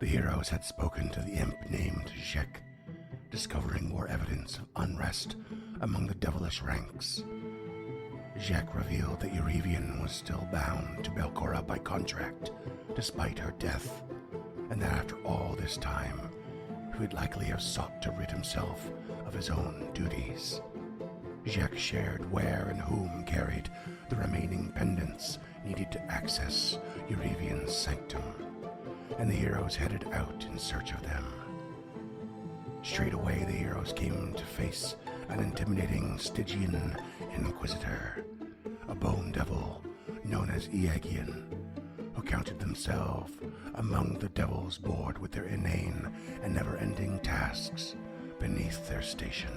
The heroes had spoken to the imp named Jek, discovering more evidence of unrest among the devilish ranks. Jek revealed that Eurevian was still bound to Belcora by contract, despite her death, and that after all this time, he would likely have sought to rid himself of his own duties. Jek shared where and whom carried the remaining pendants needed to access Eurevian's sanctum, and the heroes headed out in search of them. Straight away, the heroes came to face an intimidating Stygian Inquisitor, a bone devil known as Iagian, who counted themselves among the devils bored with their inane and never-ending tasks beneath their station.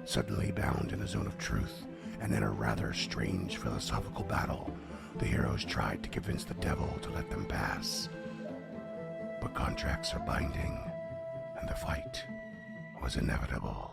Suddenly bound in the zone of truth, and in a rather strange philosophical battle, the heroes tried to convince the devil to let them pass. But contracts are binding, and the fight was inevitable.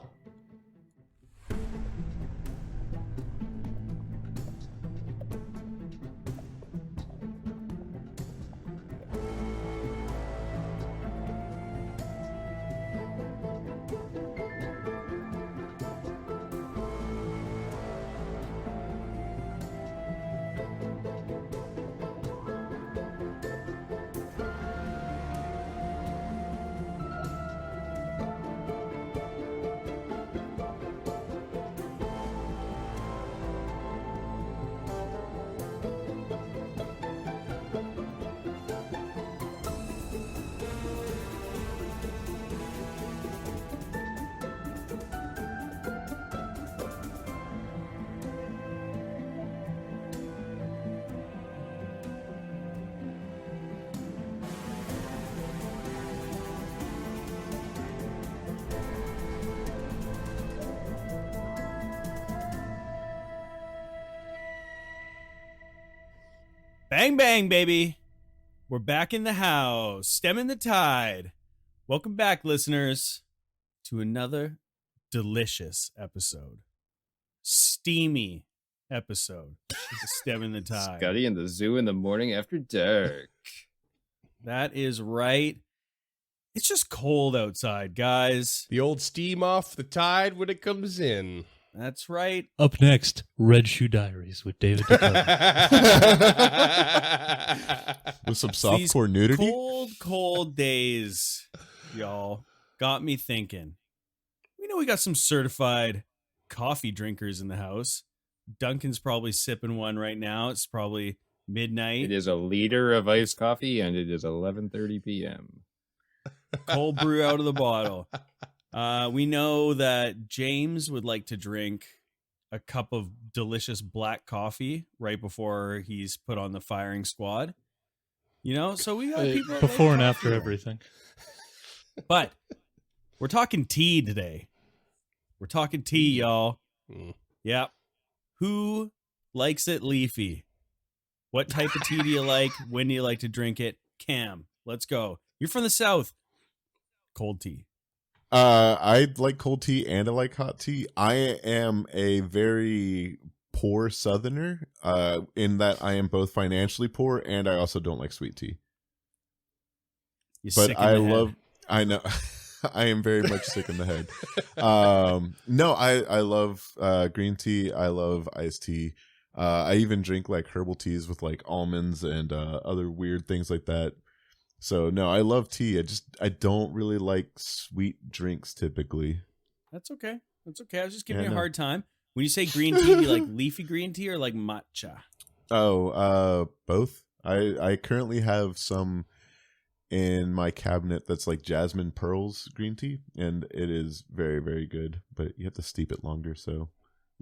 Bang, bang, baby. We're back in the house, stemming the tide. Welcome back, listeners, to another delicious episode. Steamy episode of Stemming the Tide. Scotty in the zoo in the morning after dark. That is right. It's just cold outside, guys. The old steam off the tide when it comes in. That's right. Up next, Red Shoe Diaries with David Dakota. With some These softcore nudity? cold days, y'all, got me thinking. We know we got some certified coffee drinkers in the house. Duncan's probably sipping one right now. It's probably midnight. It is a liter of iced coffee, and it is 11:30 p.m. Cold brew out of the bottle. We know that James would like to drink a cup of delicious black coffee right before he's put on the firing squad. You know, so we got people that Before like and coffee. after everything. But we're talking tea today. We're talking tea, y'all. Yep. Who likes it leafy? What type of tea do you like? When do you like to drink it? Cam, let's go. You're from the South. Cold tea. I like cold tea and I like hot tea. I am a very poor Southerner, in that I am both financially poor and I also don't like sweet tea. You're But sick in I the head. love, I know, I am very much sick in the head. No, I love green tea. I love iced tea. I even drink like herbal teas with like almonds and other weird things like that. So no, I love tea. I don't really like sweet drinks typically. That's okay. That's okay. I was just giving Yeah, you a no. hard time. When you say green tea, do you like leafy green tea or like matcha? Oh, both. I currently have some in my cabinet that's like jasmine pearls green tea, and it is very, very good. But you have to steep it longer, so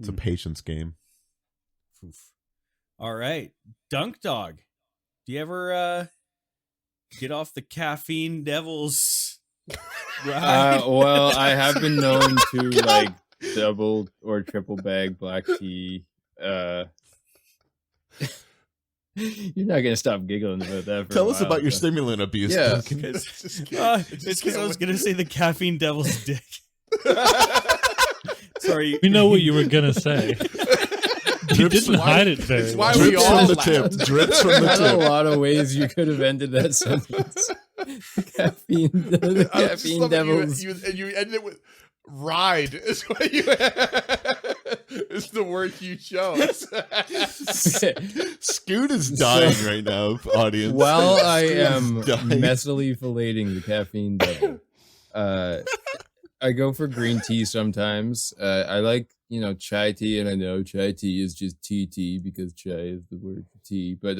it's a patience game. Oof. All right. Dunk Dog. Do you ever get off the caffeine devils? Right. Well, I have been known to like double or triple bag black tea. You're not gonna stop giggling about that. For Tell a us while, about your so. stimmulin abuse. Yeah. Duncan. It's because I was going to say the caffeine devil's dick. Sorry. We know what you were going to say. You didn't hide it very It's well. why we Drips all from the laugh. tip. Drips from the There's a tip. lot of ways you could have ended that sentence. caffeine, the I just caffeine love that devils. you ended it with ride is what you is the word you chose. Scoot is dying right now, audience. While I Scoot is am dying. messily filleting the caffeine devil, I go for green tea sometimes. I like, chai tea, and I know chai tea is just tea because chai is the word for tea. But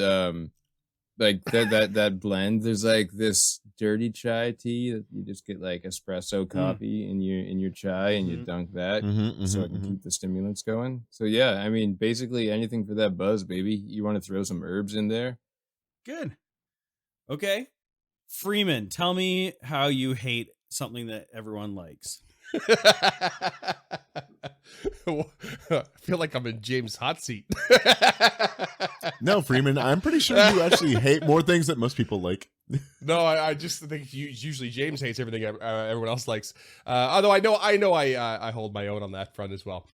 like that blend, there's like this dirty chai tea that you just get like espresso coffee in your chai, and you dunk that so it can keep the stimulants going. So yeah, I mean, basically anything for that buzz, baby. You want to throw some herbs in there? Good. Okay. Freeman, tell me how you hate something that everyone likes. I feel like I'm in James' hot seat. No, Freeman, I'm pretty sure you actually hate more things that most people like. No, I just think usually James hates everything everyone else likes. Although I know I hold my own on that front as well.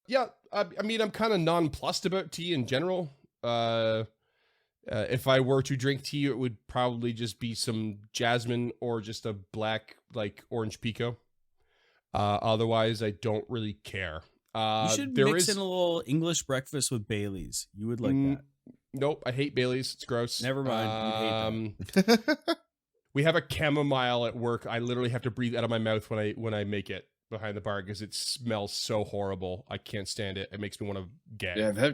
Yeah, I mean, I'm kind of nonplussed about tea in general. If I were to drink tea, it would probably just be some jasmine or just a black, like, orange pico. Otherwise, I don't really care. You should mix in a little English breakfast with Bailey's. You would like that. Nope, I hate Bailey's. It's gross. Never mind. You hate that. We have a chamomile at work. I literally have to breathe out of my mouth when I make it behind the bar because it smells so horrible. I can't stand it. It makes me want to gag. Yeah,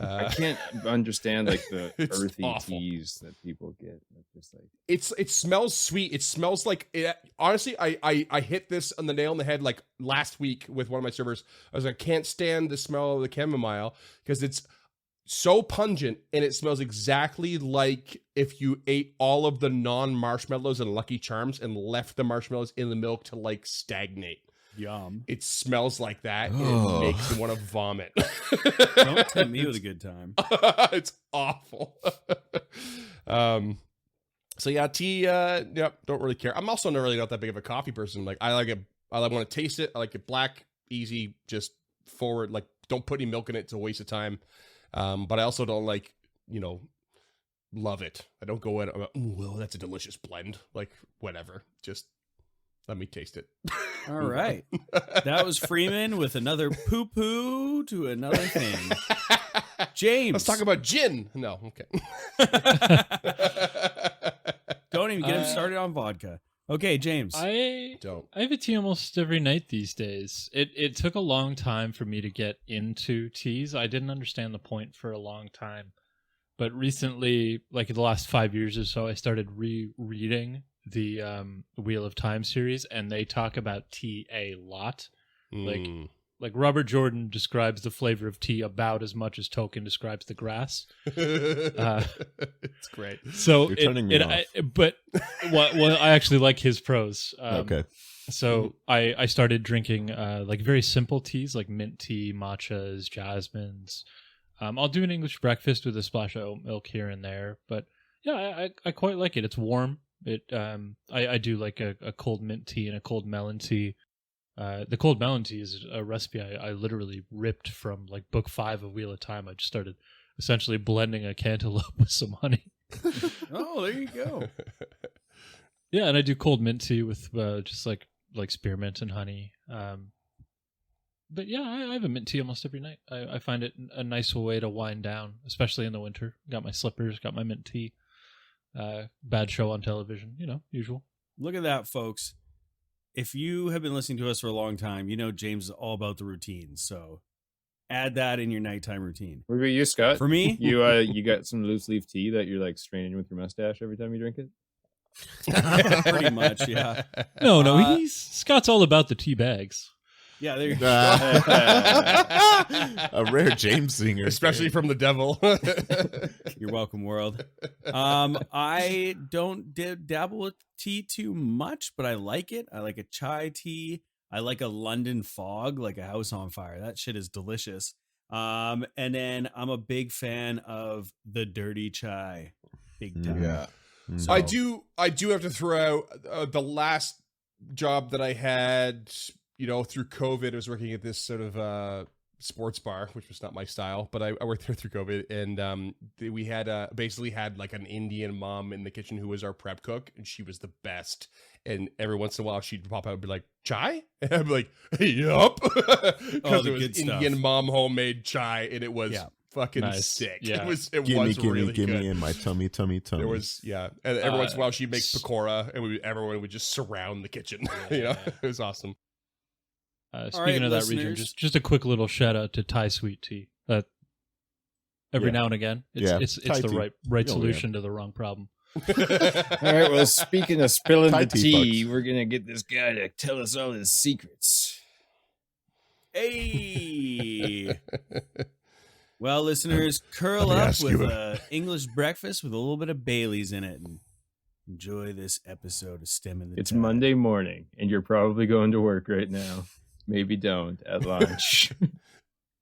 I can't understand like the It's earthy awful. teas that people get. It's just like It smells sweet. It smells like it, honestly. I hit this on the nail on the head like last week with one of my servers. I was like, I can't stand the smell of the chamomile because it's so pungent and it smells exactly like if you ate all of the non-marshmallows and Lucky Charms and left the marshmallows in the milk to like stagnate. Yum. It smells like that and it makes me want to vomit. Don't tempt me with a good time. It's awful. So yeah, tea, don't really care. I'm also not really not that big of a coffee person. Like I like it, I want to taste it. I like it black, easy, just forward. Like don't put any milk in it. It's a waste of time. But I also don't like, love it. I don't go in, I'm like, ooh, well, that's a delicious blend. Like whatever, just let me taste it. All right. That was Freeman with another poo-poo to another thing. James. Let's talk about gin. No, okay. Don't even get him started on vodka. Okay, James. I Don't. have a tea almost every night these days. It took a long time for me to get into teas. I didn't understand the point for a long time. But recently, like in the last 5 years or so, I started rereading the Wheel of Time series, and they talk about tea a lot. Like Robert Jordan describes the flavor of tea about as much as Tolkien describes the grass. It's great. So You're turning me off. but I actually like his prose. Okay. So I started drinking like very simple teas like mint tea, matchas, jasmines. I'll do an English breakfast with a splash of oat milk here and there, but yeah, I quite like it. It's warm. I do like a cold mint tea and a cold melon tea. The cold melon tea is a recipe I literally ripped from like book 5 of Wheel of Time. I just started essentially blending a cantaloupe with some honey. Oh, there you go. Yeah, and I do cold mint tea with just like spearmint and honey. But yeah, I have a mint tea almost every night. I find it a nice way to wind down, especially in the winter. Got my slippers, got my mint tea. Bad show on television, usual. Look at that, folks. If you have been listening to us for a long time, you know James is all about the routine. So add that in your nighttime routine. what about you, Scott? For me, you got some loose leaf tea that you're like straining with your mustache every time you drink it? pretty much, yeah. No, Scott's all about the tea bags. Yeah, there you go. A rare James singer. Especially from the devil. You're welcome, world. I don't dabble with tea too much, but I like it. I like a chai tea. I like a London fog, like a house on fire. That shit is delicious. And then I'm a big fan of the dirty chai. Big time. Yeah. So, I do have to throw out the last job that I had, through COVID. I was working at this sort of sports bar, which was not my style, but I worked there through COVID, and we had basically had like an Indian mom in the kitchen who was our prep cook, and she was the best. And every once in a while, she'd pop out and be like, "Chai?" And I'd be like, "Yup," because it was Indian mom homemade chai, and it was fucking sick. Yeah. It was Gimme, really give good. me in my tummy. There was and every once in a while she'd make pakora, and everyone would just surround the kitchen. It was awesome. Speaking of that region, just a quick little shout out to Thai sweet tea. Every now and again, it's the right solution to the wrong problem. All right. Well, speaking of spilling Thai the tea tea, fucks. we're gonna get this guy to tell us all his secrets. Hey. Well, listeners, curl Let me up ask with you a English breakfast with a little bit of Bailey's in it and enjoy this episode of Stemming the It's Tide. Monday morning, and you're probably going to work right now. Maybe don't at lunch.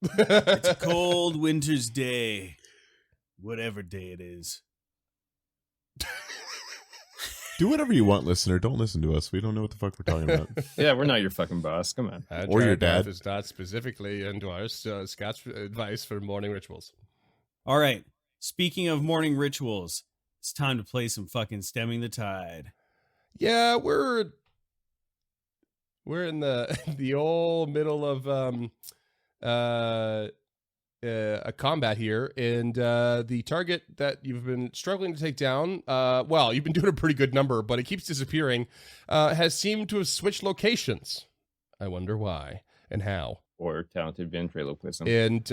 It's a cold winter's day, whatever day it is. Do whatever you want, listener. Don't listen to us. We don't know what the fuck we're talking about. Yeah, we're not your fucking boss. Come on. Or your dad. Is not specifically endorsed Scott's advice for morning rituals. All right. Speaking of morning rituals, it's time to play some fucking Stemming the Tide. Yeah, we're in the old middle of a combat here, and the target that you've been struggling to take down, well, you've been doing a pretty good number, but it keeps disappearing, has seemed to have switched locations. I wonder why and how. Or talented ventriloquism. And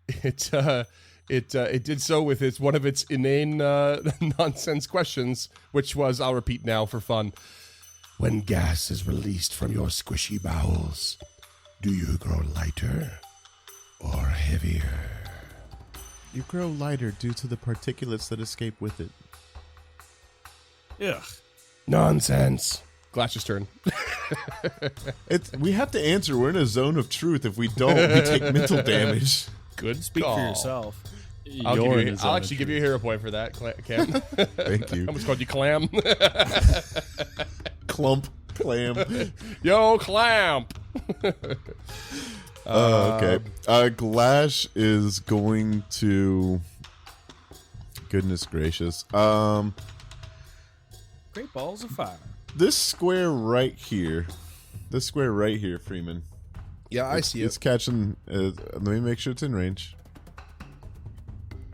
it did so with one of its inane nonsense questions, which was, I'll repeat now for fun. When gas is released from your squishy bowels, do you grow lighter or heavier? You grow lighter due to the particulates that escape with it. Ugh. Nonsense. Glash's turn. We have to answer. We're in a zone of truth. If we don't, we take mental damage. Good Speak call. for yourself. I'll actually give you a hero point for that, Cam. Thank you. I almost called you Clam. Clump, clam. Yo, Clamp. Okay. Glash is going to. Goodness gracious. Great balls of fire. This square right here. Freeman. Yeah, I see It's it. catching. Let me make sure it's in range.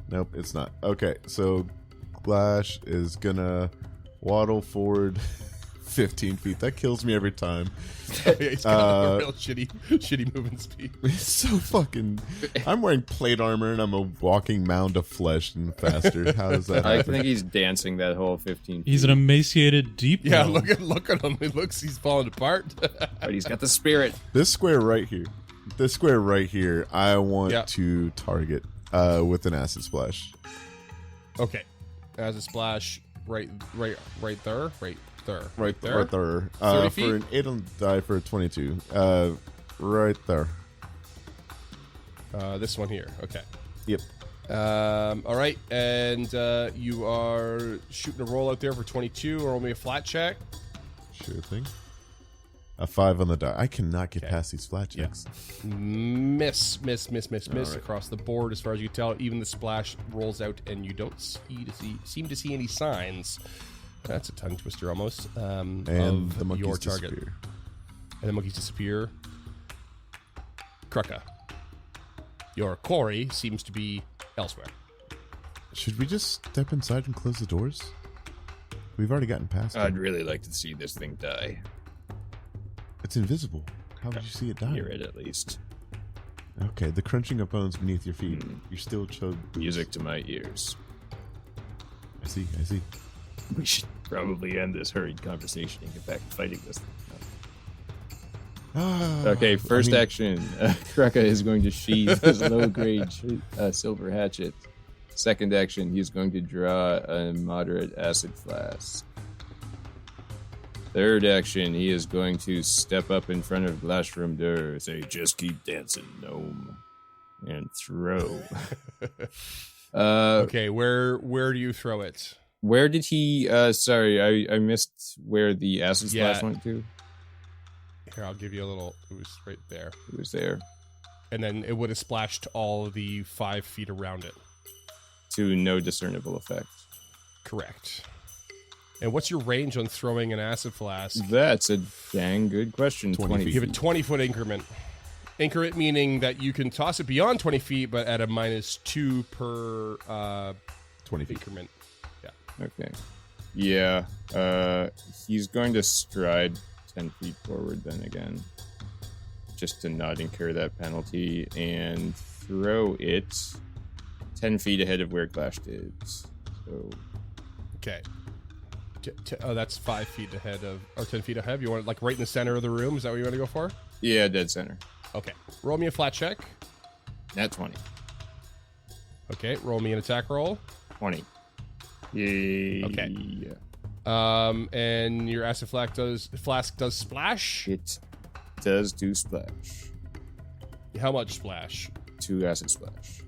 Nope, it's not. Okay, so Glash is gonna waddle forward 15 feet. That kills me every time. He's got a real shitty movement speed. It's so fucking. I'm wearing plate armor and I'm a walking mound of flesh and faster. How does that I happen? think he's dancing that whole 15 feet. He's an emaciated deep. Yeah, gnome. look at him. He's falling apart. But he's got the spirit. This square right here. I want Yeah. to target with an acid splash. Okay, as a splash, right there. Right there. There? 30 For feet? an 8 on the die for a 22. Right there. This one here. Okay. Yep. All right, and you are shooting a roll out there for 22, or only a flat check. Sure thing. A 5 on the die. I cannot get past these flat Yeah. checks. Miss right. across the board, as far as you can tell. Even the splash rolls out, and you don't seem to see any signs. That's a tongue twister almost. And of the monkeys your target. disappear. And the monkeys disappear. Krucka, your quarry seems to be elsewhere. Should we just step inside and close the doors? We've already gotten past I'd it. really like to see this thing die. It's invisible. How would you see it die? Hear it at least. Okay, the crunching of bones beneath your feet. You're still chode. Music to my ears. I see. We should probably end this hurried conversation and get back to fighting this thing. Okay, first action. Krucka is going to sheath his low-grade silver hatchet. Second action, he's going to draw a moderate acid flask. Third action, he is going to step up in front of Glashroom Dur, say, "Just keep dancing, gnome," and throw. Okay, where do you throw it? Where did he? Sorry, I missed where the acid splash went to. Here, I'll give you a little. It was right there. It was there. and then it would have splashed all the 5 feet around it. To no discernible effect. Correct. And what's your range on throwing an acid flask? That's a dang good question. 20 You have a feet. 20-foot increment. Increment meaning that you can toss it beyond 20 feet, but at a -2 per 20 feet. increment. Okay. Yeah. He's going to stride 10 feet forward then again. Just to not incur that penalty and throw it 10 feet ahead of where Glash is. So Okay. Oh, that's 5 feet ahead of, or 10 feet ahead. You want it like right in the center of the room? Is that what you want to go for? yeah, dead center. Okay. Roll me a flat check. Nat 20. Okay. Roll me an attack roll. 20. Yay. Okay. And your acid flask does splash. It does do splash. How much splash? 2 acid splash.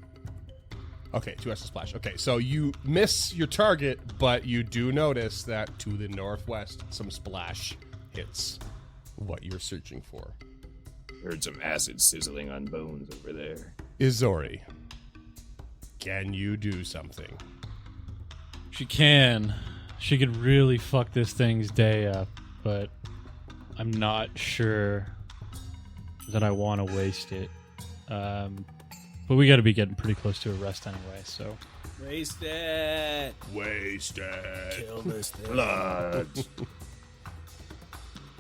Okay, 2 acid splash. Okay, so you miss your target, but you do notice that to the northwest, some splash hits what you're searching for. Heard some acid sizzling on bones over there. Izori, can you do something? She can. She could really fuck this thing's day up, but I'm not sure that I want to waste it. But we got to be getting pretty close to a rest anyway, so. Waste it. Waste it. Kill this thing. Blood.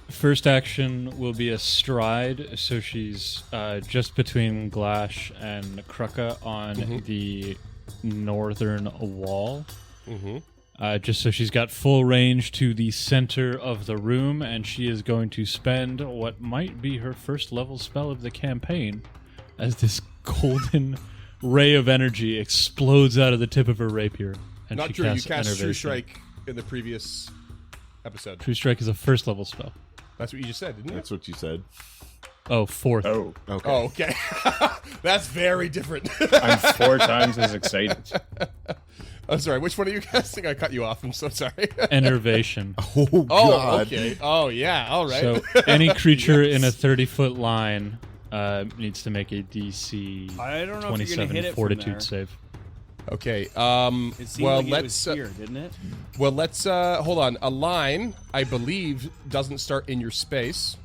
First action will be a stride, so she's just between Glash and Krucka on the northern wall. Mm-hmm. Just so she's got full range to the center of the room, and she is going to spend what might be her first level spell of the campaign as this golden ray of energy explodes out of the tip of her rapier. And Not she true. You casts cast True Enervation. Strike in the previous episode. True Strike is a first level spell. That's what you just said, didn't you? That's what you said. Oh, fourth. Oh, Okay. Oh, okay. That's very different. I'm 4 times as excited. I'm sorry. Which one are you casting? I cut you off. I'm so sorry. Enervation. Oh, Oh, God. okay. Oh, yeah. All right. So any creature in a 30-foot line needs to make a DC I don't know if you're gonna 27 hit it from fortitude there. save. Okay. It seemed Well, like it was let's. here, didn't it? Well, let's hold on. A line, I believe, doesn't start in your space.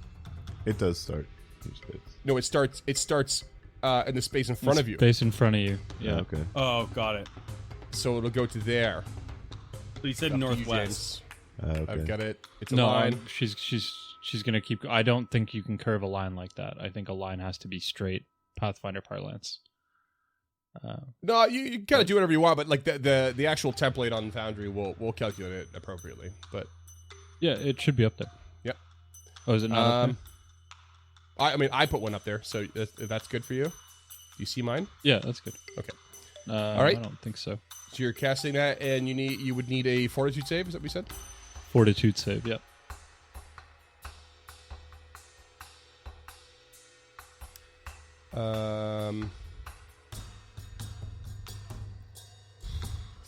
It does start. in space. No, it starts. It starts in the space in front of you. Space in front of you. Yeah. Okay. Oh, got it. So it'll go to there. So you said Up to you, northwest. James. Okay. I've got it. It's a No, line. she's gonna keep. I don't think you can curve a line like that. I think a line has to be straight Pathfinder parlance. No, you kind of do whatever you want, but like the actual template on Foundry will calculate it appropriately. But Yeah, it should be up there. Yep. Oh, is it not up there? I mean, I put one up there, so if that's good for you. Do you see mine? Yeah, that's good. Okay. All right. I don't think so. So you're casting that, and you would need a fortitude save. Is that what we said? Fortitude save. Yep. Um,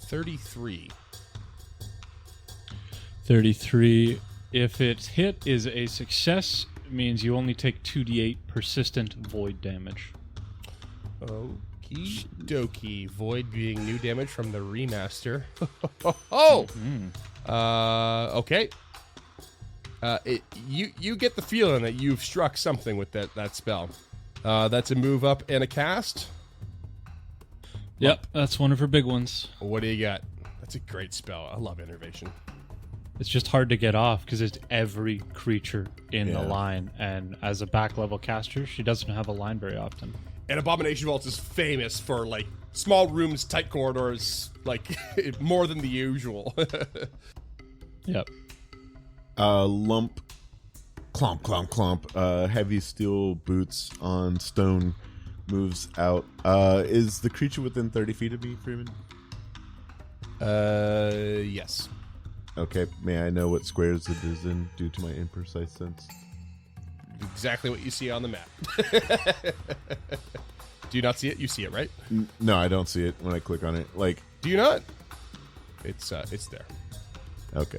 33. 33. If it's hit is a success, it means you only take 2d8 persistent void damage. Okie dokie. Void being new damage from the remaster. Oh! Okay. You get the feeling that you've struck something with that spell. That's a move up and a cast. Yep, that's one of her big ones. What do you got? That's a great spell. I love Innervation. It's just hard to get off because it's every creature in the Yeah. line, and as a back level caster, she doesn't have a line very often. And Abomination Vault is famous for like small rooms, tight corridors, like more than the usual. Yep. Lump, clomp, clomp. Heavy steel boots on stone moves out. Is the creature within 30 feet of me, Freeman? Yes. Okay. May I know what squares it is in due to my imprecise sense? Exactly what you see on the map. Do you not see it? You see it, right? No, I don't see it when I click on it. Like, Do you not? It's there. okay.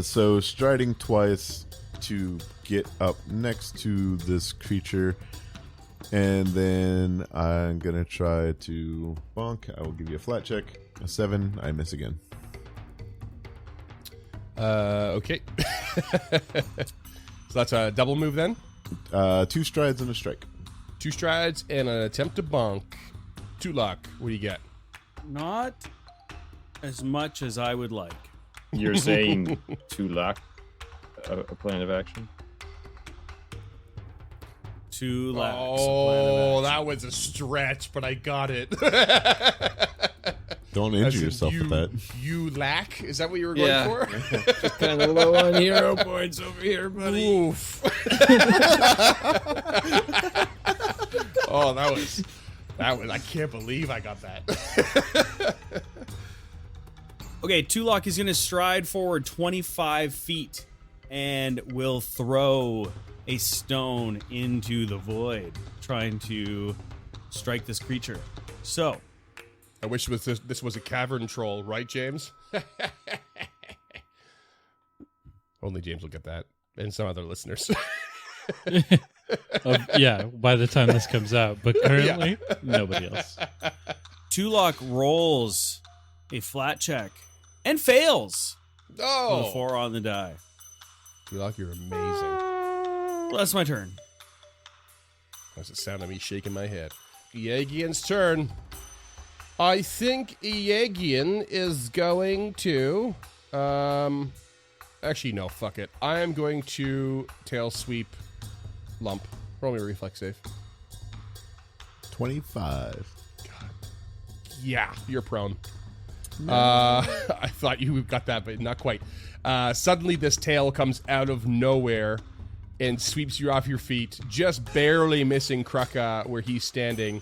So striding twice to get up next to this creature. And then I'm going to try to bonk. I will give you a flat check. A 7. I miss again. Okay. So that's a double move then? 2 strides and a strike. 2 strides and an attempt to bonk. Tulak, what do you get? Not as much as I would like. You're saying to lock a plan of action? 2 laps. Oh, that was a stretch, but I got it. Don't injure yourself with that. You lack? Is that what you were going for? Just kind of low on hero points over here, buddy. Oof. Oh, that was. I can't believe I got that. Okay, Tulak is going to stride forward 25 feet and will throw a stone into the void, trying to strike this creature. So, I wish this was a cavern troll, right, James? Only James will get that, and some other listeners. Yeah, by the time this comes out, but currently nobody else. Tulak rolls a flat check and fails. With a Oh, 4 on the die. Tulak, you're amazing. Well, that's my turn. That's the sound of me shaking my head. Iagian's turn. I think Iagian is going to... Actually, no, fuck it. I am going to tail sweep Lump. Roll me a reflex save. 25. Yeah, you're prone. I thought you got that, but not quite. Suddenly, this tail comes out of nowhere and sweeps you off your feet, just barely missing Kruka where he's standing.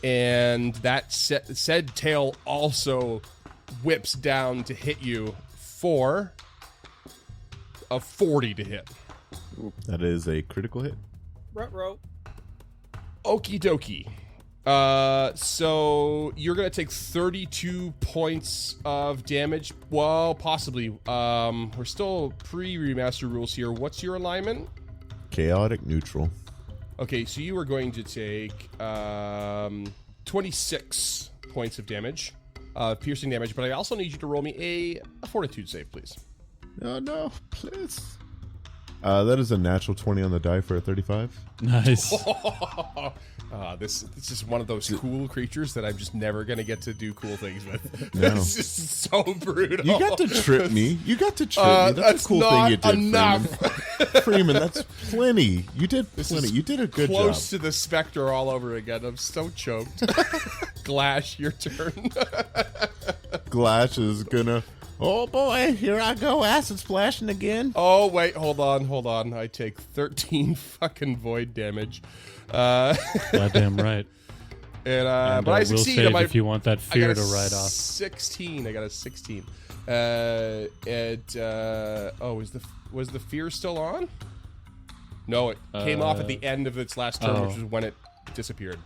And that said tail also whips down to hit you for a 40 to hit. That is a critical hit. Ruh-roh. Okie dokie. So you're gonna take 32 points of damage. Well, possibly. We're still pre-remaster rules here. What's your alignment? Chaotic neutral. Okay, so you are going to take 26 points of damage, piercing damage. But I also need you to roll me a fortitude save, please. Oh, no, please. That is a natural 20 on the die for a 35. Nice. This is one of those cool creatures that I'm just never gonna get to do cool things with. No. This is so brutal. You got to trip me. You got to trip me. That's a cool thing you did, enough. Freeman. Freeman, that's plenty. You did plenty. You did a good Close job. to the Spectre all over again. I'm so choked. Glash, your turn. Glash is gonna... Oh boy, here I go, acid splashing again. Oh wait, hold on. I take 13 fucking void damage. Goddamn right. And but I will succeed. save I if you want that I fear got to a ride off. 16. I got a 16. Was the fear still on? No, it came off at the end of its last turn, which is when it disappeared.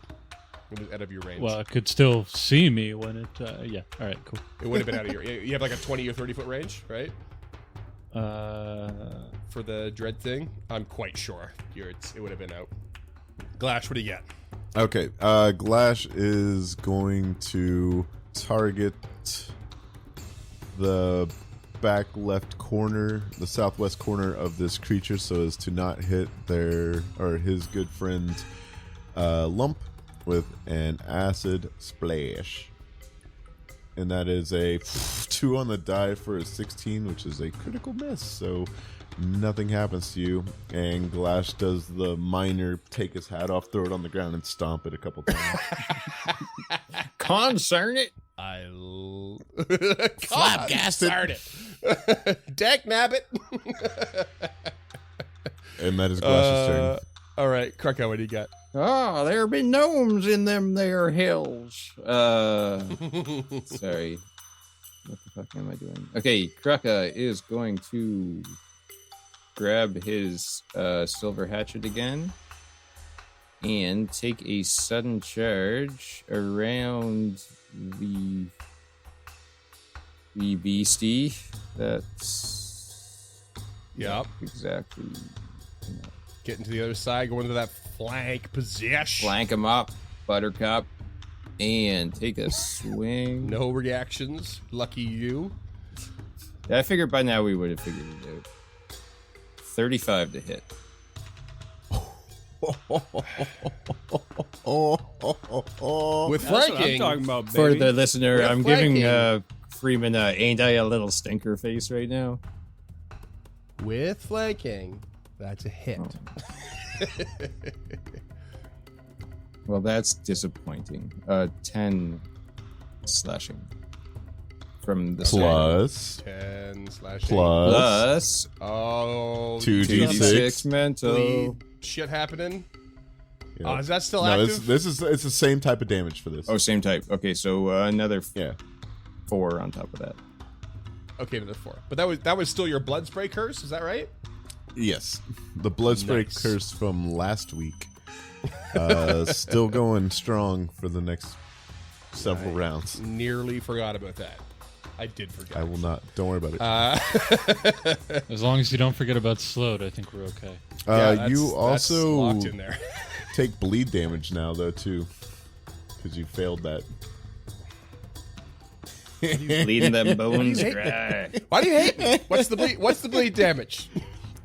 It was out of your range. Well, it could still see me when it. Yeah. All right. Cool. It would have been out of your. You have like a 20 or 30 foot range, right? For the dread thing, I'm quite sure it would have been out. Glash, what do you get? Okay, Glash is going to target the back left corner, the southwest corner of this creature, so as to not hit his good friend Lump with an acid splash. And that is a 2 on the die for a 16, which is a critical miss. So nothing happens to you. And Glash does the minor take his hat off, throw it on the ground, and stomp it a couple times. Concern it. Flabgasted. Deck nabbit. And that is Glash's turn. All right, Kruka, what do you got? Ah, there be gnomes in them there hills. Sorry. What the fuck am I doing? Okay, Kruka is going to grab his silver hatchet again and take a sudden charge around the beastie. That's Yep. exactly. Getting to the other side, going to that flank position. Flank him up, Buttercup, and take a swing. No reactions. Lucky you. Yeah, I figured by now we would have figured it out. 35 to hit. With That's what I'm flanking. talking about, baby. For the listener, With I'm flanking. giving Freeman ain't I a little stinker face right now? With flanking. That's a hit. Well, that's disappointing. 10 slashing from the start. Plus 10 slashing. Plus Oh, 2d6. 2d6 mental. bleed shit happening. Yeah. Oh, is that still No, active? this is it's the same type of damage for this. Oh, same type. Okay, so another Yeah. 4 on top of that. Okay, another 4. But that was still your blood spray curse, is that right? Yes. The blood spray Nice. curse from last week. Still going strong for the next several rounds. Nearly forgot about that. I did forget. I will not. Don't worry about it. As long as you don't forget about slowed, I think we're okay. You that's also locked in there. take bleed damage now, though, too, because you failed that. Bleeding them bones hate dry. Why do you hate me? What's the bleed? What's the bleed damage?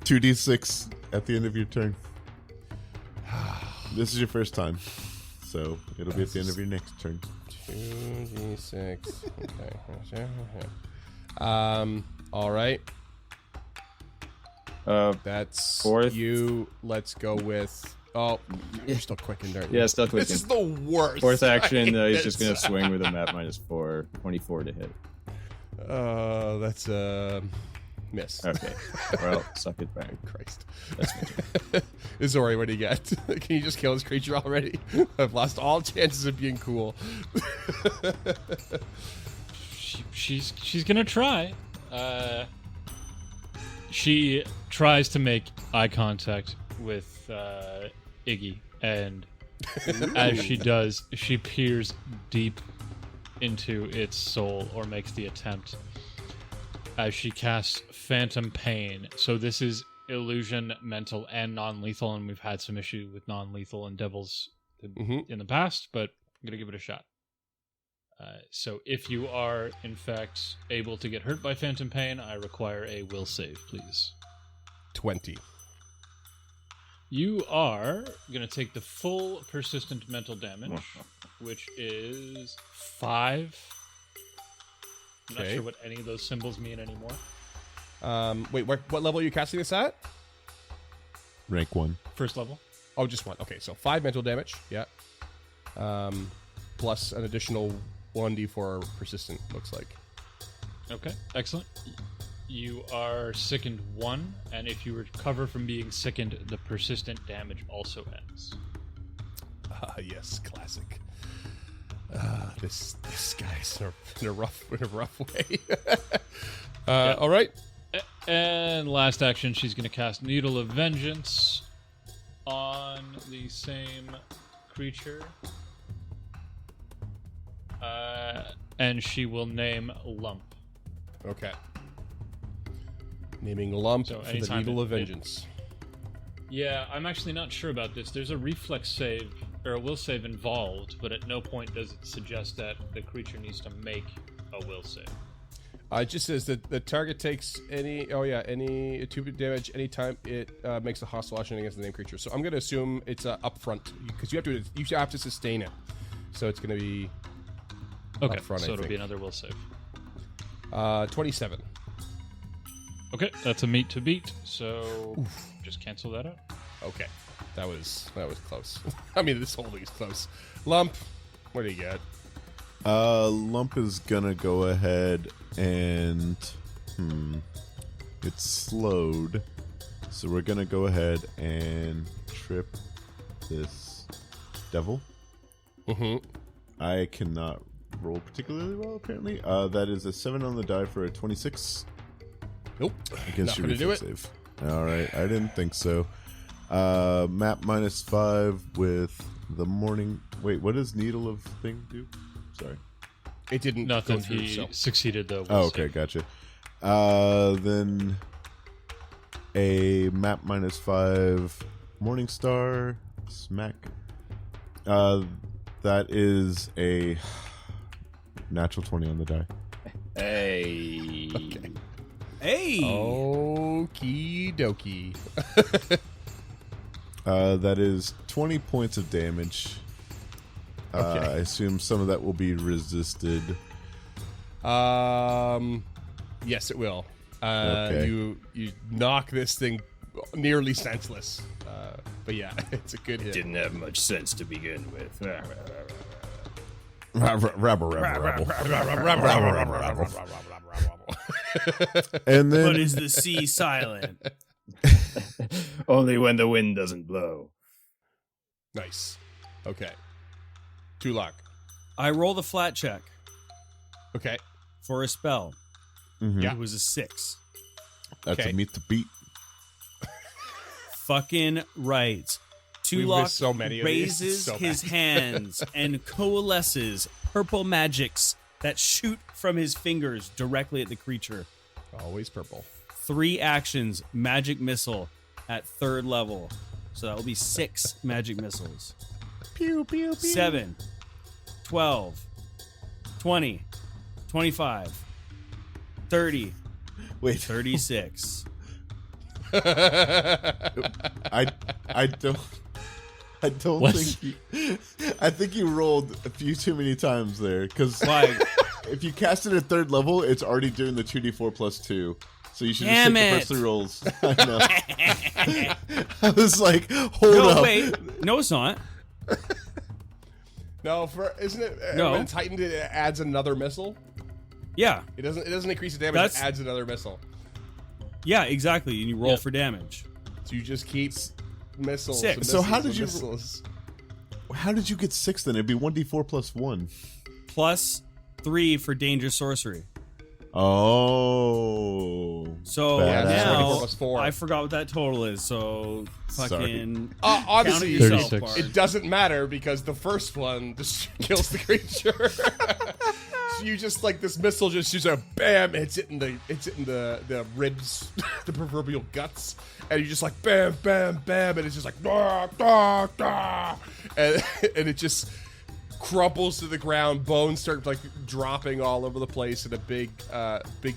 2d6 at the end of your turn. This is your first time, so it'll be at the end of your next turn. 2d6. Okay. All right. That's Fourth. you. Let's go with. Oh, you're still quickened, aren't you? Yeah, still This is clicking. the worst. Fourth I action, hate he's just this. going to swing with a map -4. 24 to hit. That's a miss. Okay. Well, suck it back. Christ. That's my turn. Zori, what do you get? Can you just kill this creature already? I've lost all chances of being cool. She's gonna try. She tries to make eye contact with Iggy, and as she does, she peers deep into its soul, or makes the attempt, as she casts Phantom Pain. So this is illusion, mental, and non-lethal, and we've had some issue with non-lethal and devils in the past, but I'm gonna give it a shot. So if you are, in fact, able to get hurt by Phantom Pain, I require a will save, please. 20. You are going to take the full persistent mental damage, which is 5. I'm not Okay. sure what any of those symbols mean anymore. Wait, what level are you casting this at? Rank 1. First level. Oh, just 1. Okay, so 5 mental damage. Yeah. Plus an additional 1d4 persistent, looks like. Okay, excellent. You are sickened 1, and if you recover from being sickened, the persistent damage also ends. Ah, yes, classic. This guy's in a rough way. All right. And last action, she's going to cast Needle of Vengeance on the same creature. And she will name Lump. Okay. Naming Lump So for the anytime Needle of it- Vengeance. Yeah, I'm actually not sure about this. There's a reflex save, or a will save involved, but at no point does it suggest that the creature needs to make a will save. It just says that the target takes any 2 damage anytime it makes a hostile action against the named creature. So I'm going to assume it's up front because you have to sustain it. So it's going to be Okay, up front, so I it'll think. be another will save. 27. Okay, that's a meet to beat, so just cancel that out. Okay, that was close. I mean, this whole thing is close. Lump, what do you got? Lump is gonna go ahead and it's slowed, so we're gonna go ahead and trip this devil. Mm-hmm. I cannot roll particularly well, apparently. That is a 7 on the die for a 26 Nope. against Not your gonna do reflex save. All right, I didn't think so. Map -5 with the morning. Wait, what does Needle of Thing do? Sorry. It didn't Nothing, go through, he so. succeeded though. Oh, okay, gotcha. Then a map -5 Morningstar smack. That is a natural 20 on the die. Hey. Okay. Hey. Okie dokie. That is 20 points of damage. Okay. I assume some of that will be resisted. Yes, it will. Okay. You knock this thing nearly senseless. But yeah, it's a good hit. Didn't have much sense to begin with. Rabble. And then But is the sea silent? Only when the wind doesn't blow. Nice. Okay. 2 luck. I roll the flat check Okay. for a spell. Mhm. Yeah. It was a 6. That's Okay. a meet the beat. Fucking right. We've Tulok missed so many of these. It's raises so his bad. hands and coalesces purple magics that shoot from his fingers directly at the creature. Always purple. 3 actions, magic missile at 3rd level. So that will be 6 magic missiles. Pew, pew, pew. 7, 12, 20, 25, 30, Wait, 36. I don't What? think I think you rolled a few too many times there, because Like, if you cast it at 3rd level, it's already doing the 2d4 plus 2. So you should Damn just take it. the first 3 rolls. I know. I was like, hold no, up. wait. No, it's not. No, isn't it No. when it's heightened it adds another missile? Yeah. It doesn't increase the damage, That's- it adds another missile. Yeah, exactly. And you roll Yeah. for damage. So you just keep missiles. 6. and So how missiles did and you- missiles. How did you get 6 then? It'd be 1d4 plus 1. Plus 3 for danger sorcery. Oh. So Yeah, that's now 24 plus 4. I forgot what that total is. So fucking Honestly, count it yourself, 36. Bard. it doesn't matter because the first one just kills the creature. So you just like this missile just shoots a bam, it's hitting the ribs, the proverbial guts, and you just like bam, bam, bam, and it's just like da, da, da, and it just crumples to the ground. Bones start like dropping all over the place in a big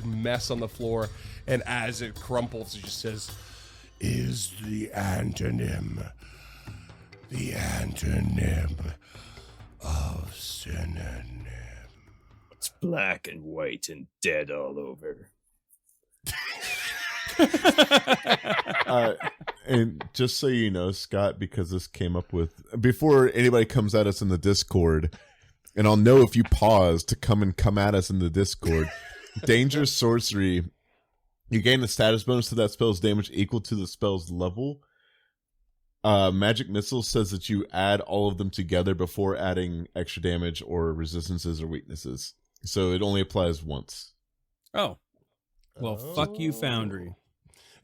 mess on the floor. And as it crumples, it just says, "Is the antonym of synonym?" It's black and white and dead all over. And just so you know, Scott, because this came up with before anybody comes at us in the Discord, and I'll know if you pause to come at us in the Discord. Danger sorcery, you gain a status bonus to that spell's damage equal to the spell's level. Magic missile says that you add all of them together before adding extra damage or resistances or weaknesses. So it only applies once. Oh. Well, fuck you, Foundry.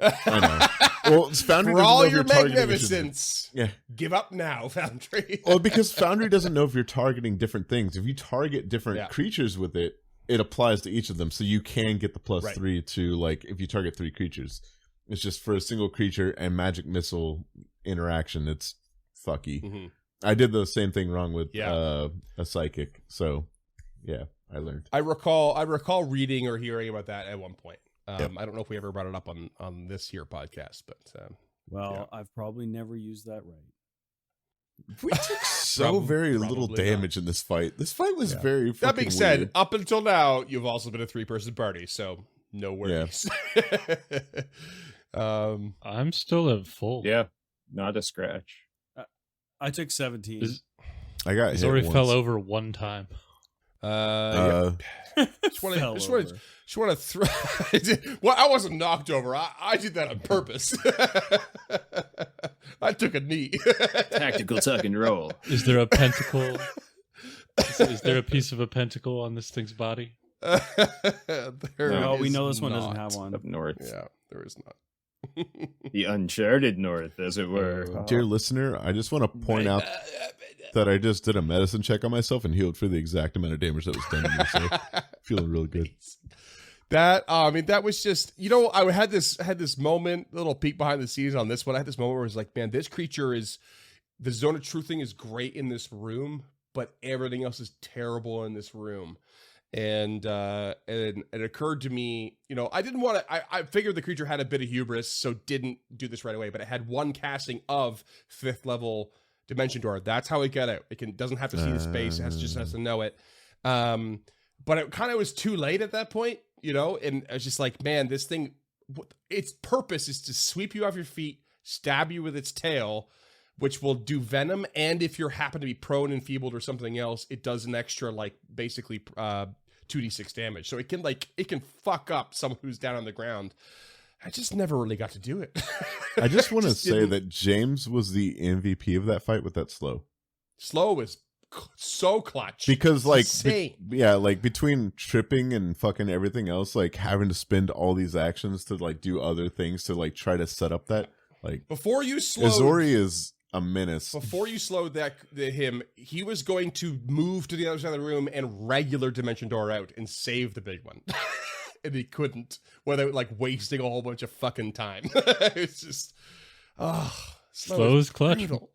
I know. Well, Foundry For doesn't all know if your you're targeting a magnificence, Yeah. give up now, Foundry. Well, because Foundry doesn't know if you're targeting different things. If you target different Yeah. creatures with it, it applies to each of them. So you can get the plus Right. 3 to, like, if you target 3 creatures. It's just for a single creature and magic missile interaction. It's fucky. Mhm. I did the same thing wrong with Yeah. a psychic. So, yeah, I learned. I recall reading or hearing about that at one point. Yep. I don't know if we ever brought it up on this here podcast, but Well, I've probably never used that right. We took so very little probably damage in this fight. This fight was Yeah. very fucking that being said, weird. up until now, you've also been a 3-person party, so no worries. I'm still at full. Yeah, not a scratch. I took 17. I got hit Zori once. fell over one time. Just want Fell to throw. Well, I wasn't knocked over. I did that on purpose. I took a knee. Tactical tuck and roll. Is there a pentacle? Is there a piece of a pentacle on this thing's body? No, we is know this one doesn't not. have one. Up north. Yeah, there is not. The uncharted north, as it were. Dear listener, I just want to point out that I just did a medicine check on myself and healed for the exact amount of damage that was done to me. So feeling really good. That was just, I had this moment, little peek behind the scenes on this one. I had this moment where I was like, man, this creature is, the zone of truth thing is great in this room, but everything else is terrible in this room. And it occurred to me, I didn't want to, I figured the creature had a bit of hubris, so didn't do this right away, but it had one casting of 5th level Dimension Door. That's how it got out. It doesn't have to see the space, just has to know it. But it kind of was too late at that point, and I was just like, man, this thing, its purpose is to sweep you off your feet, stab you with its tail, which will do venom, and if you happen to be prone, enfeebled, or something else, it does an extra, basically 2d6 damage. So it can fuck up someone who's down on the ground. I just never really got to do it. I just want to say didn't. that James was the MVP of that fight with that slow. Slow was so clutch. Because Insane. Between tripping and fucking everything else, having to spend all these actions to do other things to try to set up that Before you slowed, Azori is a menace. Before you slowed him, he was going to move to the other side of the room and regular Dimension Door out and save the big one. And he couldn't without wasting a whole bunch of fucking time. It's just, Slow is clutch. Brutal.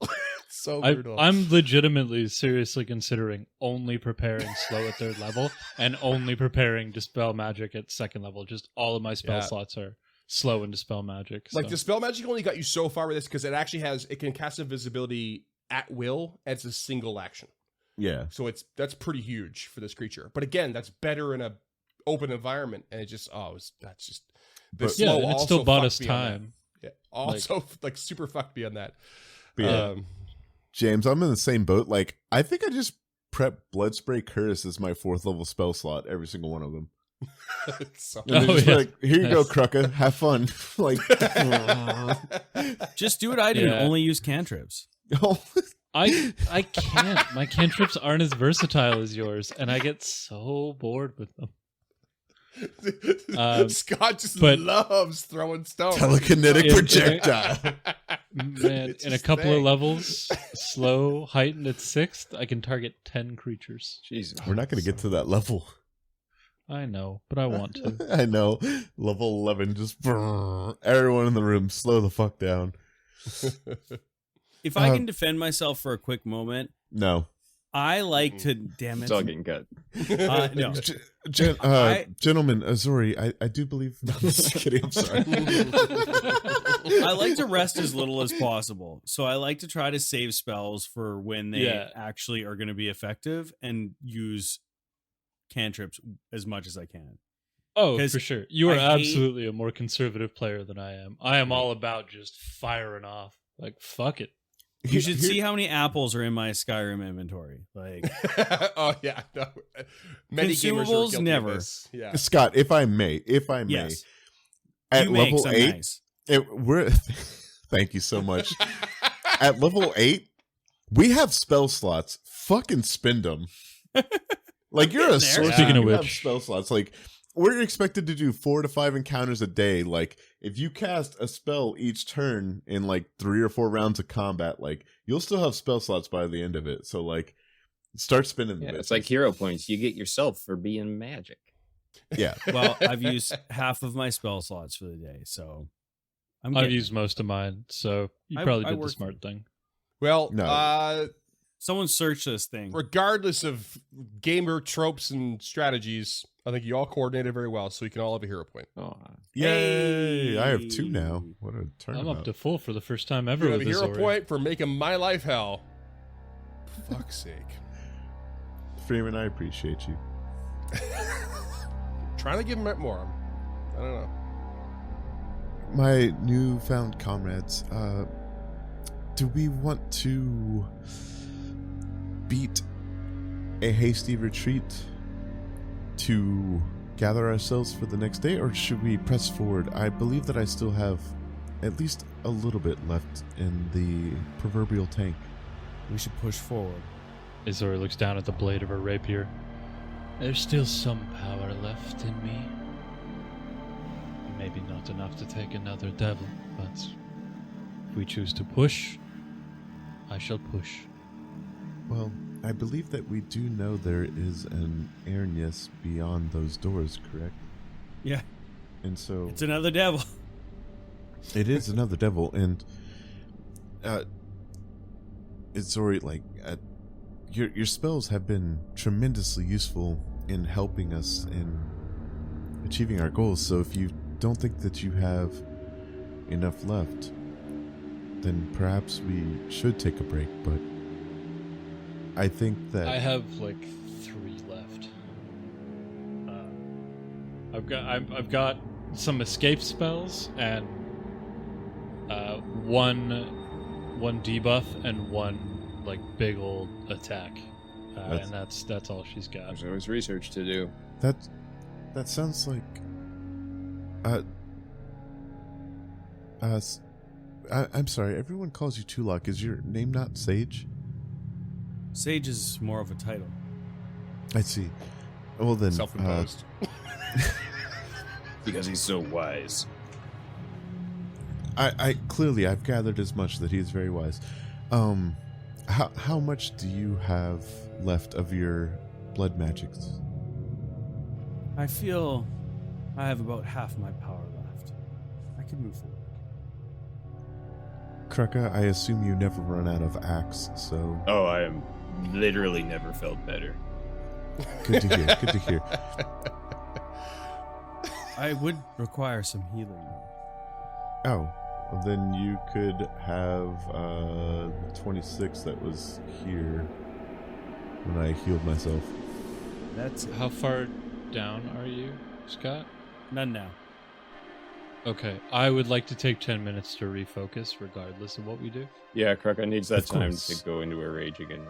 So brutal. I'm legitimately seriously considering only preparing slow at 3rd level and only preparing Dispel Magic at 2nd level. Just all of my spell slots are slow and Dispel Magic. So. Dispel Magic only got you so far with this because it can cast invisibility at will as a single action. Yeah. So that's pretty huge for this creature. But again, that's better in a open environment, and it just that's just the slow. And it also still bought us fucked me on that. time. Yeah, also super fucked me on that. But yeah. James, I'm in the same boat. I think I just prep Blood Spray Curse as my 4th level spell slot, every single one of them. So, And they're just here you go, Nice. Krucka, have fun. Just do what I do and only use cantrips. I can't. My cantrips aren't as versatile as yours, and I get so bored with them. Scott just loves throwing stones. Telekinetic projectile. Man, in a couple of levels, slow, heightened at 6th, I can target 10 creatures. Jesus. We're not going to get to that level. I know, but I want to. I know. Level 11, just everyone in the room, slow the fuck down. If I can defend myself for a quick moment, No. I like to. Damn it! It's all getting cut. No. Gentlemen, Azori, I do believe. No, I'm just kidding. I'm sorry. I like to rest as little as possible. So I like to try to save spells for when they actually are going to be effective and use cantrips as much as I can. Oh, for sure. You are I hate- absolutely a more conservative player than I am. I am all about just firing off. Fuck it. You should see how many apples are in my Skyrim inventory. Oh yeah, no. Many gamers are Consumables, guilty never. of this. Yeah. Scott, if I may, Yes. at You make level some 8, nice. we're thank you so much. At level 8, we have spell slots. Fucking spend them. You're a sorcerer. Speaking of you have which. spell slots. We're expected to do 4 to 5 encounters a day. If you cast a spell each turn in 3 or 4 rounds of combat, you'll still have spell slots by the end of it. So start spinning the It's bitches. like hero points you get yourself for being magic. Yeah. Well, I've used half of my spell slots for the day, so I've getting used most of mine, so you I- probably I did the work- smart thing. Well, No. Someone search this thing. regardless of gamer tropes and strategies, I think you all coordinated very well, so you can all have a hero point. Oh, Yay! I have 2 now. Hey. What a turn! I'm up to full for the first time ever You have with a this hero Ori. point for making my life hell. Fuck's sake. Freeman, I appreciate you. Trying to give him more. I don't know. My newfound comrades, do we want to beat a hasty retreat to gather ourselves for the next day, or should we press forward? I believe that I still have at least a little bit left in the proverbial tank. We should push forward. Azori looks down at the blade of her rapier. There's still some power left in me. Maybe not enough to take another devil, but if we choose to push, I shall push. Well, I believe that we do know there is an airness beyond those doors, correct? Yeah, And so it's another devil. it is another devil, and it's already like your spells have been tremendously useful in helping us in achieving our goals. So if you don't think that you have enough left, then perhaps we should take a break. But I think that I have like 3 left. I've got some escape spells and one debuff and one like big old attack, and that's all she's got. There's always research to do. that sounds like I'm sorry, everyone calls you Tulok. Is your name not Sage? Sage is more of a title. I see. Well then, Self-imposed. Because he's so wise. I clearly I've gathered as much that he is very wise. How much do you have left of your blood magics? I feel I have about half my power left. I can move forward. Krucka, I assume you never run out of axe, so Oh, I am literally never felt better. good to hear. Good to hear. I would require some healing. Oh, well, then you could have 26 that was here when I healed myself. That's it. How far down are you, Scott? None now. Okay, I would like to take 10 minutes to refocus, regardless of what we do. Yeah, Krucka needs that Of time course. to go into a rage again.